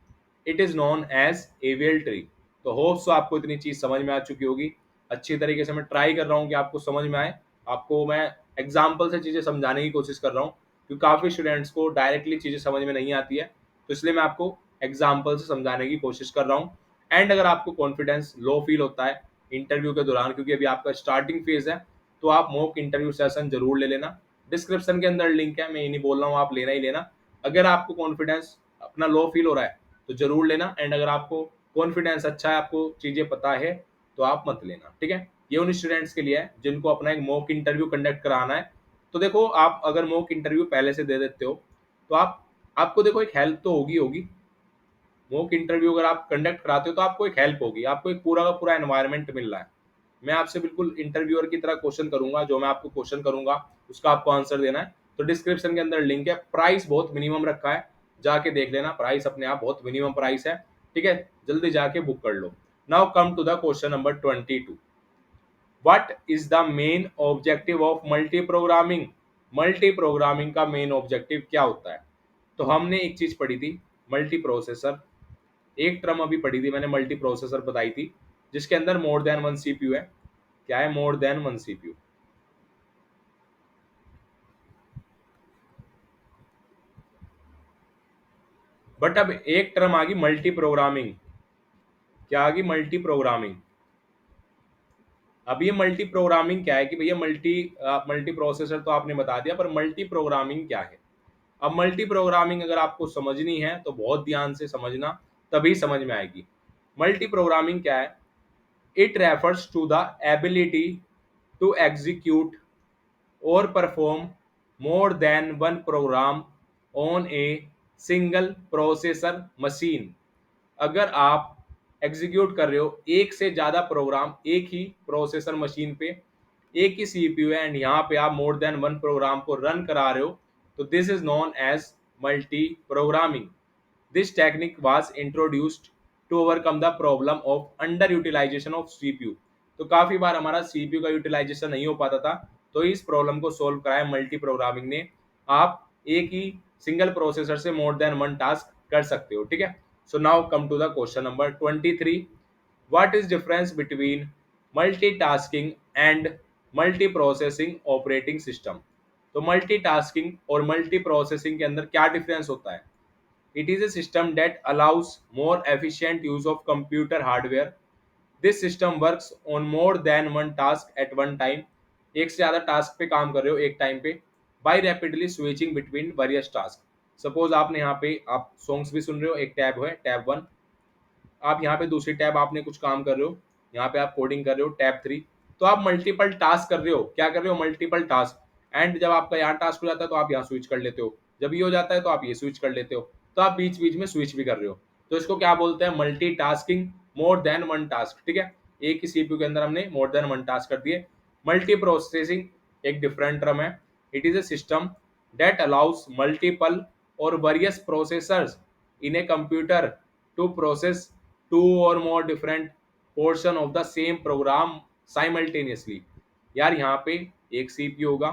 it is known as AVL tree. तो होप सो आपको इतनी चीज समझ में आ चुकी होगी। अच्छी तरीके से मैं ट्राई कर रहा हूँ कि आपको समझ में आए। आपको मैं एग्जाम्पल से चीजें समझाने की कोशिश कर रहा हूँ, क्योंकि काफी स्टूडेंट्स को डायरेक्टली चीजें समझ में नहीं आती है, तो इसलिए मैं आपको एग्जाम्पल से समझाने की कोशिश कर रहा हूँ। एंड अगर आपको कॉन्फिडेंस लो फील होता है इंटरव्यू के दौरान, क्योंकि अभी आपका स्टार्टिंग फेज है, तो आप मॉक इंटरव्यू सेशन जरूर ले लेना। डिस्क्रिप्शन के अंदर लिंक है, मैं ये नहीं बोल रहा हूँ, आप लेना ही लेना। अगर आपको कॉन्फिडेंस अपना लो फील हो रहा है तो जरूर लेना, एंड अगर आपको कॉन्फिडेंस अच्छा है, आपको चीजें पता है, तो आप मत लेना, ठीक है। ये उन स्टूडेंट्स के लिए है जिनको अपना एक मॉक इंटरव्यू कंडक्ट कराना है। तो देखो, आप अगर मॉक इंटरव्यू पहले से दे देते हो तो आपको देखो एक हेल्प तो होगी होगी। मॉक इंटरव्यू अगर आप कंडक्ट कराते हो तो आपको एक हेल्प होगी, आपको एक पूरा का पूरा एनवायरनमेंट मिल रहा है। मैं आपसे बिल्कुल इंटरव्यूअर की तरह क्वेश्चन करूंगा, जो मैं आपको क्वेश्चन करूंगा उसका आपको आंसर देना है। तो डिस्क्रिप्शन के अंदर लिंक है, प्राइस बहुत मिनिमम रखा है, जाके देख लेना, प्राइस अपने आप बहुत मिनिमम प्राइस है, ठीक है। जल्दी जाके बुक कर लो। Now come to the question number 22। What is the main objective of multi programming? Multi programming का मेन ऑब्जेक्टिव क्या होता है? तो हमने एक चीज पढ़ी थी, मल्टी प्रोसेसर। एक टर्म अभी पढ़ी थी मैंने, मल्टी प्रोसेसर बताई थी, जिसके अंदर मोर देन वन सीपीयू है। क्या है? मोर देन वन सीपीयू। बट अब एक टर्म आ गई मल्टी प्रोग्रामिंग। क्या आ गई? Multi programming. अब ये मल्टी प्रोग्रामिंग क्या है कि भैया मल्टी प्रोसेसर तो आपने बता दिया, पर मल्टी प्रोग्रामिंग क्या है? अब मल्टी प्रोग्रामिंग अगर आपको समझनी है तो बहुत ध्यान से समझना, तभी समझ में आएगी। मल्टी प्रोग्रामिंग क्या है? It refers to the ability to execute or perform more than one program on a single processor machine। अगर आप एग्जीक्यूट कर रहे हो एक से ज्यादा प्रोग्राम एक ही प्रोसेसर मशीन पे, एक ही सीपीयू है, एंड यहाँ पे आप मोर देन वन प्रोग्राम को रन करा रहे हो, तो this is known as multi programming. This technique was introduced to overcome the problem of under utilization of CPU. तो काफी बार हमारा सीपीयू का यूटिलाइजेशन नहीं हो पाता था, तो इस प्रॉब्लम को सोल्व कराया मल्टी प्रोग्रामिंग ने। आप एक ही सिंगल प्रोसेसर से मोर देन वन टास्क कर सकते हो, ठीक है। So now come to the question number 23। What is difference between multitasking and multi processing operating system? तो मल्टीटास्किंग और मल्टी प्रोसेसिंग के अंदर क्या डिफरेंस होता है? It is a system that allows more efficient use of computer hardware. This system works on more than one task at one time. एक से ज़्यादा टास्क पे काम कर रहे हो एक टाइम पे, by rapidly switching between various tasks. Suppose आपने यहाँ पे आप सॉन्ग्स भी सुन रहे हो, एक टैब है टैब वन, आप यहाँ पे दूसरी टैब आपने कुछ काम कर रहे हो, यहाँ पे आप कोडिंग कर रहे हो टैब थ्री। तो आप मल्टीपल टास्क कर रहे हो, क्या कर रहे हो? Multiple task. एंड जब आपका यहाँ टास्क हो जाता है तो आप यहाँ स्विच कर लेते हो, जब ये हो जाता है तो आप ये स्विच कर लेते हो, तो आप बीच बीच में स्विच भी कर रहे हो। तो इसको क्या बोलते हैं? मल्टी टास्किंग, मोर देन वन टास्क, ठीक है। एक ही सीपीयू के अंदर हमने मोर देन वन टास्क कर दिए। मल्टी प्रोसेसिंग एक डिफरेंट टर्म है। It is a system that allows multiple or various processors in a computer to process two or more different portion of the same program simultaneously. यार यहाँ पे एक CPU होगा,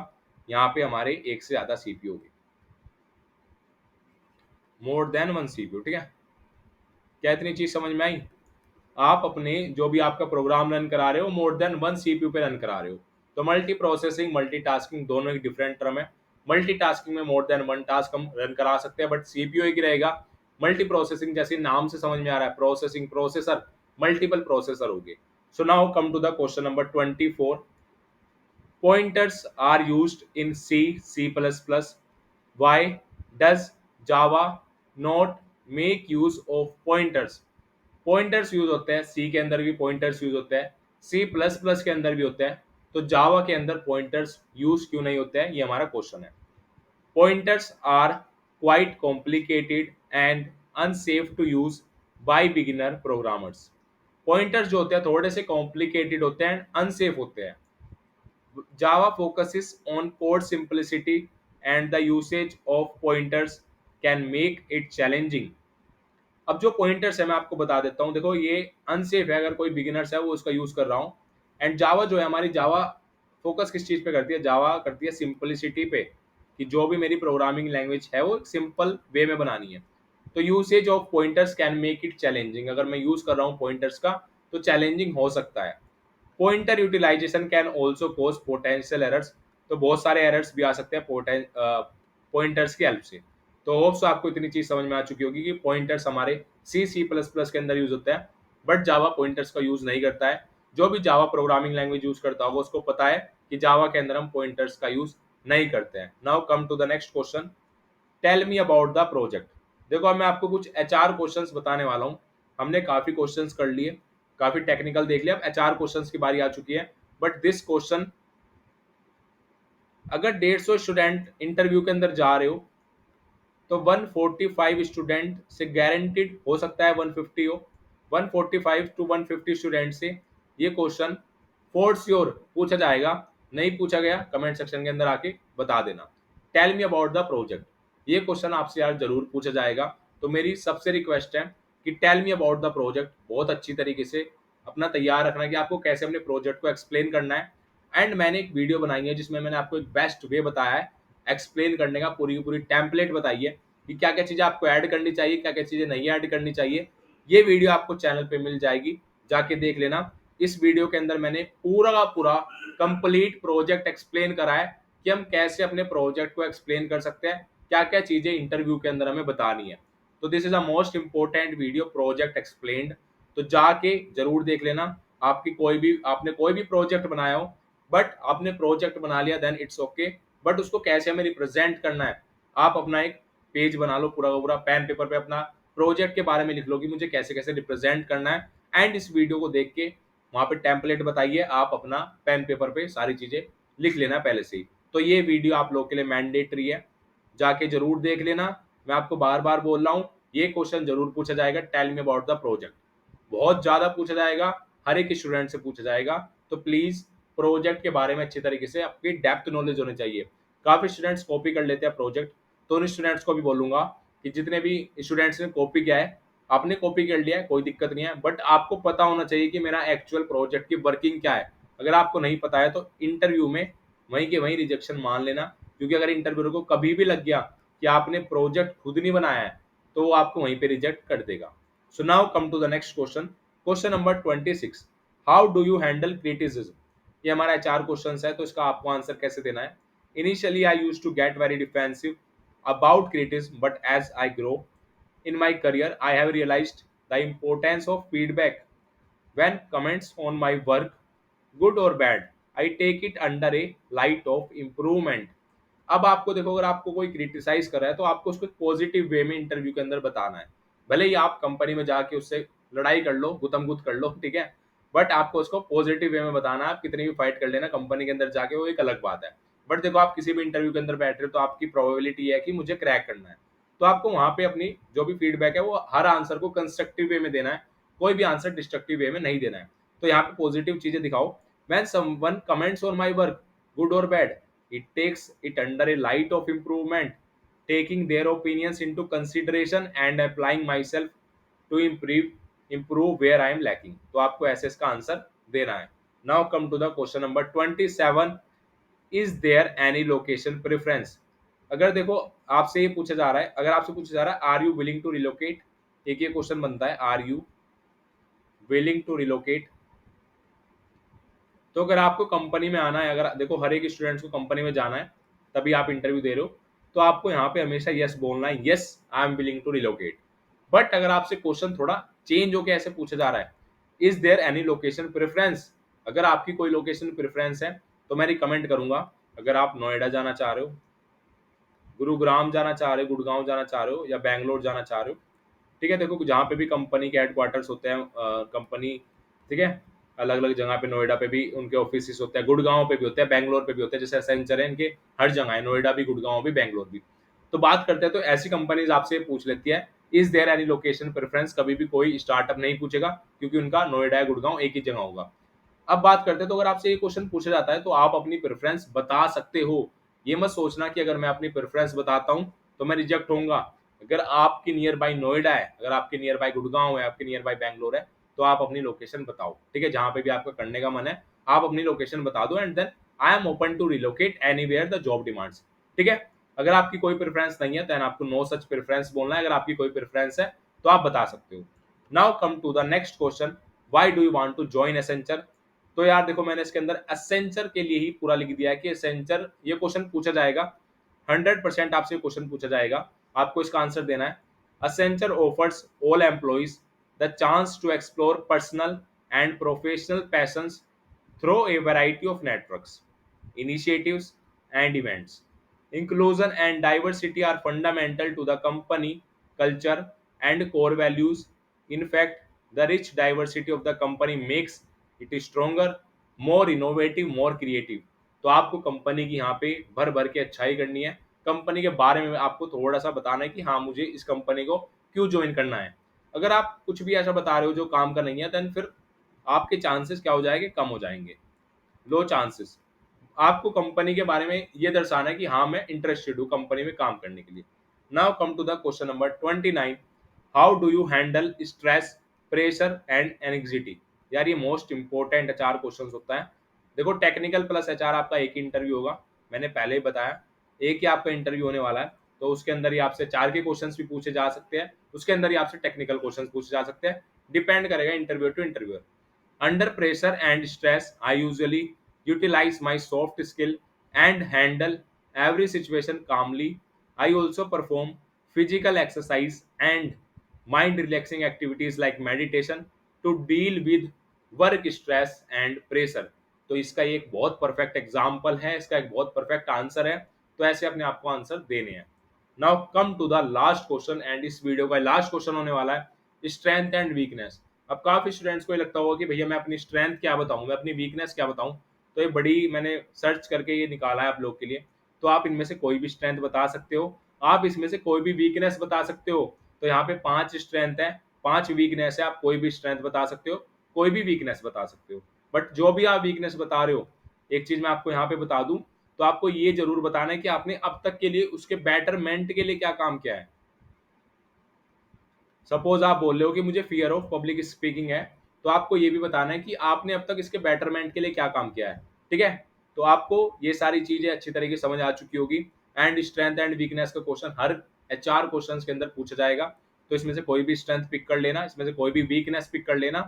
यहाँ पे हमारे एक से ज्यादा सीपीयू होगी, मोर देन वन सीपीयू, ठीक है। क्या इतनी चीज समझ में आई? आप अपने जो भी आपका प्रोग्राम रन करा रहे हो मोर देन वन सीपीयू पे रन करा रहे हो। तो मल्टी प्रोसेसिंग मल्टीटास्किंग दोनों एक डिफरेंट टर्म है। मल्टीटास्किंग में मोर देन वन टास्क हम रन करा सकते हैं, बट सीपीयू एक ही रहेगा। मल्टी प्रोसेसिंग जैसे नाम से समझ में आ रहा है, प्रोसेसिंग प्रोसेसर, मल्टीपल प्रोसेसर हो गए। So now come to the question number 24। Pointers are used in C, C++. Why does Java not make use of pointers? Pointers use होते हैं, C के अंदर भी pointers यूज होते हैं, C++ के अंदर भी होते हैं, तो Java के अंदर pointers यूज क्यों नहीं होते हैं, ये हमारा क्वेश्चन है। Pointers are quite complicated and unsafe to use by beginner programmers. Pointers जो होते हैं थोड़े से complicated होते हैं, unsafe होते हैं। Java focuses on code simplicity and the usage of pointers can make it challenging. अब जो पॉइंटर्स है मैं आपको बता देता हूँ, देखो ये अनसेफ है अगर कोई बिगिनर्स है वो उसका यूज कर रहा हूँ। एंड जावा जो है हमारी, जावा फोकस किस चीज पे करती है? जावा करती है सिंपलिसिटी पे, कि जो भी मेरी प्रोग्रामिंग लैंग्वेज है वो सिंपल वे में बनानी है। तो usage of pointers can make it challenging, अगर मैं यूज कर रहा हूँ पॉइंटर्स का तो चैलेंजिंग हो सकता है। Pointer utilization can also cause potential errors, तो बहुत सारे एरर्स भी आ सकते हैं पॉइंटर्स की हेल्प से। तो होप्स आपको इतनी चीज समझ में आ चुकी होगी कि पॉइंटर्स हमारे C++ के अंदर यूज होते हैं, बट जावा पॉइंटर्स का यूज नहीं करता है। जो भी जावा प्रोग्रामिंग लैंग्वेज यूज करता होगा उसको पता है कि जावा के अंदर हम पॉइंटर्स का यूज नहीं करते हैं। Now come to the next question, tell me about the project. देखो अब मैं आपको कुछ एचआर क्वेश्चंस बताने वाला हूँ। हमने काफी क्वेश्चंस कर लिए, काफी टेक्निकल देख लिया, अब एचआर क्वेश्चंस की बारी आ चुकी है। बट दिस क्वेश्चन, अगर 150 स्टूडेंट इंटरव्यू के अंदर जा रहे हो तो 145 स्टूडेंट से गारंटीड हो सकता है 150 हो। 145 टू 150 स्टूडेंट से ये क्वेश्चन फोर श्योर पूछा जाएगा। नहीं पूछा गया कमेंट सेक्शन के अंदर आके बता देना। Tell me about the project, ये क्वेश्चन आपसे यार जरूर पूछा जाएगा। तो मेरी सबसे रिक्वेस्ट है कि tell me about the project बहुत अच्छी तरीके से अपना तैयार रखना कि आपको कैसे अपने प्रोजेक्ट को एक्सप्लेन करना है। एंड मैंने एक वीडियो बनाई है जिसमें मैंने आपको एक बेस्ट वे बताया है एक्सप्लेन करने का, पूरी की पूरी टेम्पलेट बताई है कि क्या क्या चीजें आपको ऐड करनी चाहिए, क्या क्या चीजें नहीं ऐड करनी चाहिए। ये वीडियो आपको चैनल पे मिल जाएगी, जाके देख लेना। इस वीडियो के अंदर मैंने पूरा का पूरा कंप्लीट प्रोजेक्ट एक्सप्लेन करा है कि हम कैसे अपने प्रोजेक्ट को एक्सप्लेन कर सकते हैं, क्या क्या चीजें इंटरव्यू के अंदर हमें बतानी है। तो this is a most important video, project explained. तो जाके जरूर देख लेना। आपकी कोई भी, आपने कोई भी प्रोजेक्ट बनाया हो, बट आपने प्रोजेक्ट बना लिया देन इट्स ओके, बट उसको कैसे हमें रिप्रेजेंट करना है, आप अपना एक पेज बना लो पूरा का पूरा, पेन पेपर पे अपना प्रोजेक्ट के बारे में लिख लो कि मुझे कैसे कैसे रिप्रेजेंट करना है। एंड इस वीडियो को देख के वहां पे टेम्पलेट बताइए, आप अपना पेन पेपर पे सारी चीजें लिख लेना पहले से ही। तो ये वीडियो आप लोग के लिए मैंडेटरी है, जाके जरूर देख लेना। मैं आपको बार बार बोल रहा हूँ ये क्वेश्चन जरूर पूछा जाएगा, tell me about the project, बहुत ज्यादा पूछा जाएगा, हर एक स्टूडेंट से पूछा जाएगा। तो प्लीज प्रोजेक्ट के बारे में अच्छी तरीके से आपकी डेप्थ नॉलेज होनी चाहिए। काफी स्टूडेंट्स कॉपी कर लेते हैं प्रोजेक्ट, तो उन स्टूडेंट्स को भी बोलूंगा कि जितने भी स्टूडेंट्स ने कॉपी किया है, आपने कॉपी कर लिया है कोई दिक्कत नहीं है, बट आपको पता होना चाहिए कि मेरा एक्चुअल प्रोजेक्ट की वर्किंग क्या है। अगर आपको नहीं पता है तो इंटरव्यू में वहीं के वहीं रिजेक्शन मान लेना, क्योंकि अगर इंटरव्यू को कभी भी लग गया कि आपने प्रोजेक्ट खुद नहीं बनाया है तो वो आपको वहीं पे रिजेक्ट कर देगा। So now come to the next question, question number 26, how do you handle criticism. ये हमारा एचआर क्वेश्चन है, तो इसका आपको आंसर कैसे देना है। Initially I used to get very defensive about criticism, but as I grow in my career I have realized the importance of feedback. When comments on my work, good or bad, I take it under a light of improvement. अब आपको देखो, अगर आपको कोई criticise कर रहा है तो आपको उसको पॉजिटिव वे में इंटरव्यू के अंदर बताना है। भले ही आप कंपनी में जाके उससे लड़ाई कर लो, गुतम गुत कर लो, ठीक है, बट आपको उसको पॉजिटिव वे में बताना है। आप कितनी भी फाइट कर लेना कंपनी के अंदर जाके, वो एक अलग बात है। बट देखो आप किसी भी इंटरव्यू के अंदर बैठ रहे हो तो आपकी प्रोबेबिलिटी है कि मुझे क्रैक करना है, तो आपको वहां पे अपनी जो भी फीडबैक है वो हर आंसर को कंस्ट्रक्टिव वे में देना है, कोई भी आंसर डिस्ट्रक्टिव वे में नहीं देना है। तो यहाँ पे पॉजिटिव चीजें दिखाओ। When someone comments on my work, good और bad, it takes it under a light of improvement, taking their opinions into consideration and applying myself to improve. improve where I am lacking। तो आपको ऐसे इसका answer देना है। Now come to the question number 27, is there any location preference। अगर देखो आपसे ये पूछा जा रहा है, अगर आपसे पूछा जा रहा है are you willing to relocate, एक ये क्वेश्चन बनता है are you willing to relocate. तो अगर आपको कंपनी में आना है, अगर देखो हर एक स्टूडेंट्स को कंपनी में जाना है तभी आप इंटरव्यू दे रहे हो, तो आपको यहाँ पे हमेशा यस बोलना है, yes I am willing to relocate. But अगर आपसे क्वेश्चन थोड़ा चेंज होकर ऐसे पूछा जा रहा है, is there any location preference, अगर आपकी कोई लोकेशन प्रेफरेंस है तो मैं रिकमेंड करूंगा, अगर आप नोएडा जाना चाह रहे हो, गुरुग्राम जाना चाह रहे हो, गुड़गांव जाना चाह रहे हो, या बैंगलोर जाना चाह रहे हो, ठीक है, देखो जहाँ पे भी कंपनी के हेडक्वार्टर्स होते हैं, कंपनी, ठीक है, अलग अलग जगह पे, नोएडा पे भी उनके ऑफिस होते हैं, गुड़गांव पे भी होते हैं, बैंगलोर पे भी होते हैं, जैसे एसेंचर है इनके हर जगह है, नोएडा भी, गुड़गांव भी, बैंगलोर भी। तो बात करते हैं, तो ऐसी कंपनीज आपसे पूछ लेती है is there any location preference, कभी भी कोई स्टार्टअप नहीं पूछेगा क्योंकि उनका नोएडा या गुड़गांव एक ही जगह होगा। अब बात करते हैं, तो अगर आपसे ये क्वेश्चन पूछा जाता है तो आप अपनी प्रेफरेंस बता सकते हो। ये मत सोचना कि अगर मैं अपनी प्रेफरेंस बताता हूँ तो मैं रिजेक्ट होऊंगा। अगर आपकी नियर बाई नोएडा है, अगर आपके नियर बाई गुड़गांव है, आपके नियर बाई बैंगलोर है, तो आप अपनी लोकेशन बताओ, ठीक है, जहां पे भी आपका करने का मन है आप अपनी लोकेशन बता दो, and then I am open to relocate anywhere the job demands. ठीक है, अगर आपकी कोई प्रेफरेंस नहीं है देन आपको नो सच प्रेफरेंस बोलना है, अगर आपकी कोई प्रेफरेंस है तो आप बता सकते हो। Now come to the next question, why do you want to join Accenture. तो यार देखो मैंने इसके अंदर एसेंचर के लिए ही पूरा लिख दिया है कि एसेंचर, ये क्वेश्चन पूछा जाएगा 100% आपसे क्वेश्चन पूछा जाएगा, आपको इसका आंसर देना है। Accenture offers all employees the chance to explore personal and professional passions through a variety of networks, initiatives, and events. Inclusion and diversity are fundamental to the company culture and core values. In fact, the rich diversity of the company makes it stronger, more innovative, more creative। तो आपको company की यहाँ पे भर भर के अच्छाई करनी है, कंपनी के बारे में आपको थोड़ा सा बताना है कि हाँ मुझे इस कंपनी को क्यों ज्वाइन करना है। अगर आप कुछ भी ऐसा बता रहे हो जो काम का नहीं है, देन फिर आपके चांसेस क्या हो जाएंगे, कम हो जाएंगे, लो चांसेस। आपको कंपनी के बारे में ये दर्शाना है कि हाँ मैं इंटरेस्टेड हूँ कंपनी में काम करने के लिए। Now come to the question number 29, how do you handle stress, pressure and anxiety. यार ये मोस्ट इंपॉर्टेंट एचआर क्वेश्चन होता है। देखो टेक्निकल प्लस एचआर आपका एक ही इंटरव्यू होगा, मैंने पहले ही बताया एक ही आपका इंटरव्यू होने वाला है, तो उसके अंदर ही आपसे चार के क्वेश्चन भी पूछे जा सकते हैं, उसके अंदर ही आपसे टेक्निकल क्वेश्चन पूछे जा सकते हैं, डिपेंड करेगा interview to interview. Under pressure and stress, I usually utilize my soft skill and handle every situation calmly. I also perform physical exercise and mind relaxing activities like meditation to deal with work stress and pressure। तो इसका एक बहुत perfect example है, इसका एक बहुत perfect answer है, तो ऐसे अपने आपको आंसर देने हैं। Now come to the last question, and इस वीडियो का लास्ट क्वेश्चन होने वाला है स्ट्रेंथ एंड वीकनेस। अब काफी स्टूडेंट्स को ये लगता होगा कि भैया मैं अपनी स्ट्रेंथ क्या बताऊं, मैं अपनी वीकनेस क्या बताऊं, तो ये बड़ी मैंने सर्च करके ये निकाला है आप लोग के लिए। तो आप इनमें से कोई भी स्ट्रेंथ बता सकते हो, आप इसमें से कोई भी वीकनेस बता सकते हो। तो यहाँ पे 5 स्ट्रेंथ है, 5 वीकनेस है, आप कोई भी स्ट्रेंथ बता सकते हो, कोई भी वीकनेस बता सकते हो। बट जो भी आप वीकनेस बता रहे हो, एक चीज मैं आपको यहाँ पे बता दूं, तो आपको ये जरूर बताना है कि आपने अब तक के लिए उसके बेटरमेंट के लिए क्या काम किया है। सपोज आप बोल रहे हो कि मुझे फियर ऑफ पब्लिक स्पीकिंग है, तो आपको ये भी बताना है कि आपने अब तक इसके बेटरमेंट के लिए क्या काम किया है। ठीक है, तो आपको ये सारी चीजें अच्छी तरीके से समझ आ चुकी होगी। एंड स्ट्रेंथ एंड वीकनेस का क्वेश्चन हर एचआर क्वेश्चन के अंदर पूछा जाएगा, तो इसमें से कोई भी स्ट्रेंथ पिक कर लेना, इसमें से कोई भी वीकनेस पिक कर लेना।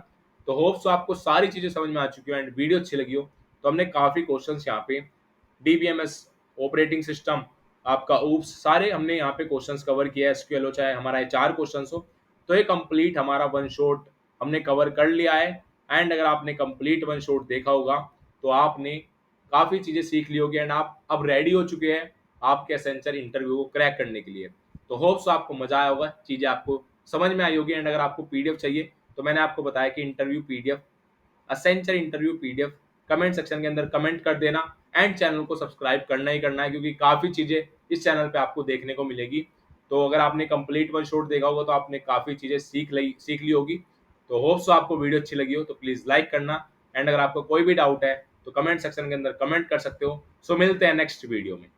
तो होप्स आपको सारी चीजें समझ में आ चुकी हो एंड वीडियो अच्छी लगी हो। तो हमने काफी क्वेश्चन यहाँ पे डीबीएमएस, ऑपरेटिंग सिस्टम, आपका ऊप्स, सारे हमने यहाँ पे क्वेश्चंस कवर किया है, एसक्यूएल हो चाहे हमारा एचआर क्वेश्चंस हो। तो ये कंप्लीट हमारा वन शॉट हमने कवर कर लिया है। एंड अगर आपने कंप्लीट वन शॉट देखा होगा तो आपने काफ़ी चीज़ें सीख ली होगी, एंड आप अब रेडी हो चुके हैं आपके एसेंचर इंटरव्यू को क्रैक करने के लिए। तो होप्स आपको मजा आया होगा, चीज़ें आपको समझ में आई होगी। एंड अगर आपको पीडीएफ चाहिए तो मैंने आपको बताया कि interview PDF, Accenture interview PDF comment section के अंदर कमेंट कर देना। एंड चैनल को सब्सक्राइब करना ही करना है, क्योंकि काफ़ी चीज़ें इस चैनल पे आपको देखने को मिलेगी। तो अगर आपने कंप्लीट वन शॉट देखा होगा तो आपने काफ़ी चीज़ें सीख ली होगी। तो होप्स आपको वीडियो अच्छी लगी हो तो प्लीज़ लाइक करना। एंड अगर आपको कोई भी डाउट है तो कमेंट सेक्शन के अंदर कमेंट कर सकते हो। सो मिलते हैं नेक्स्ट वीडियो में।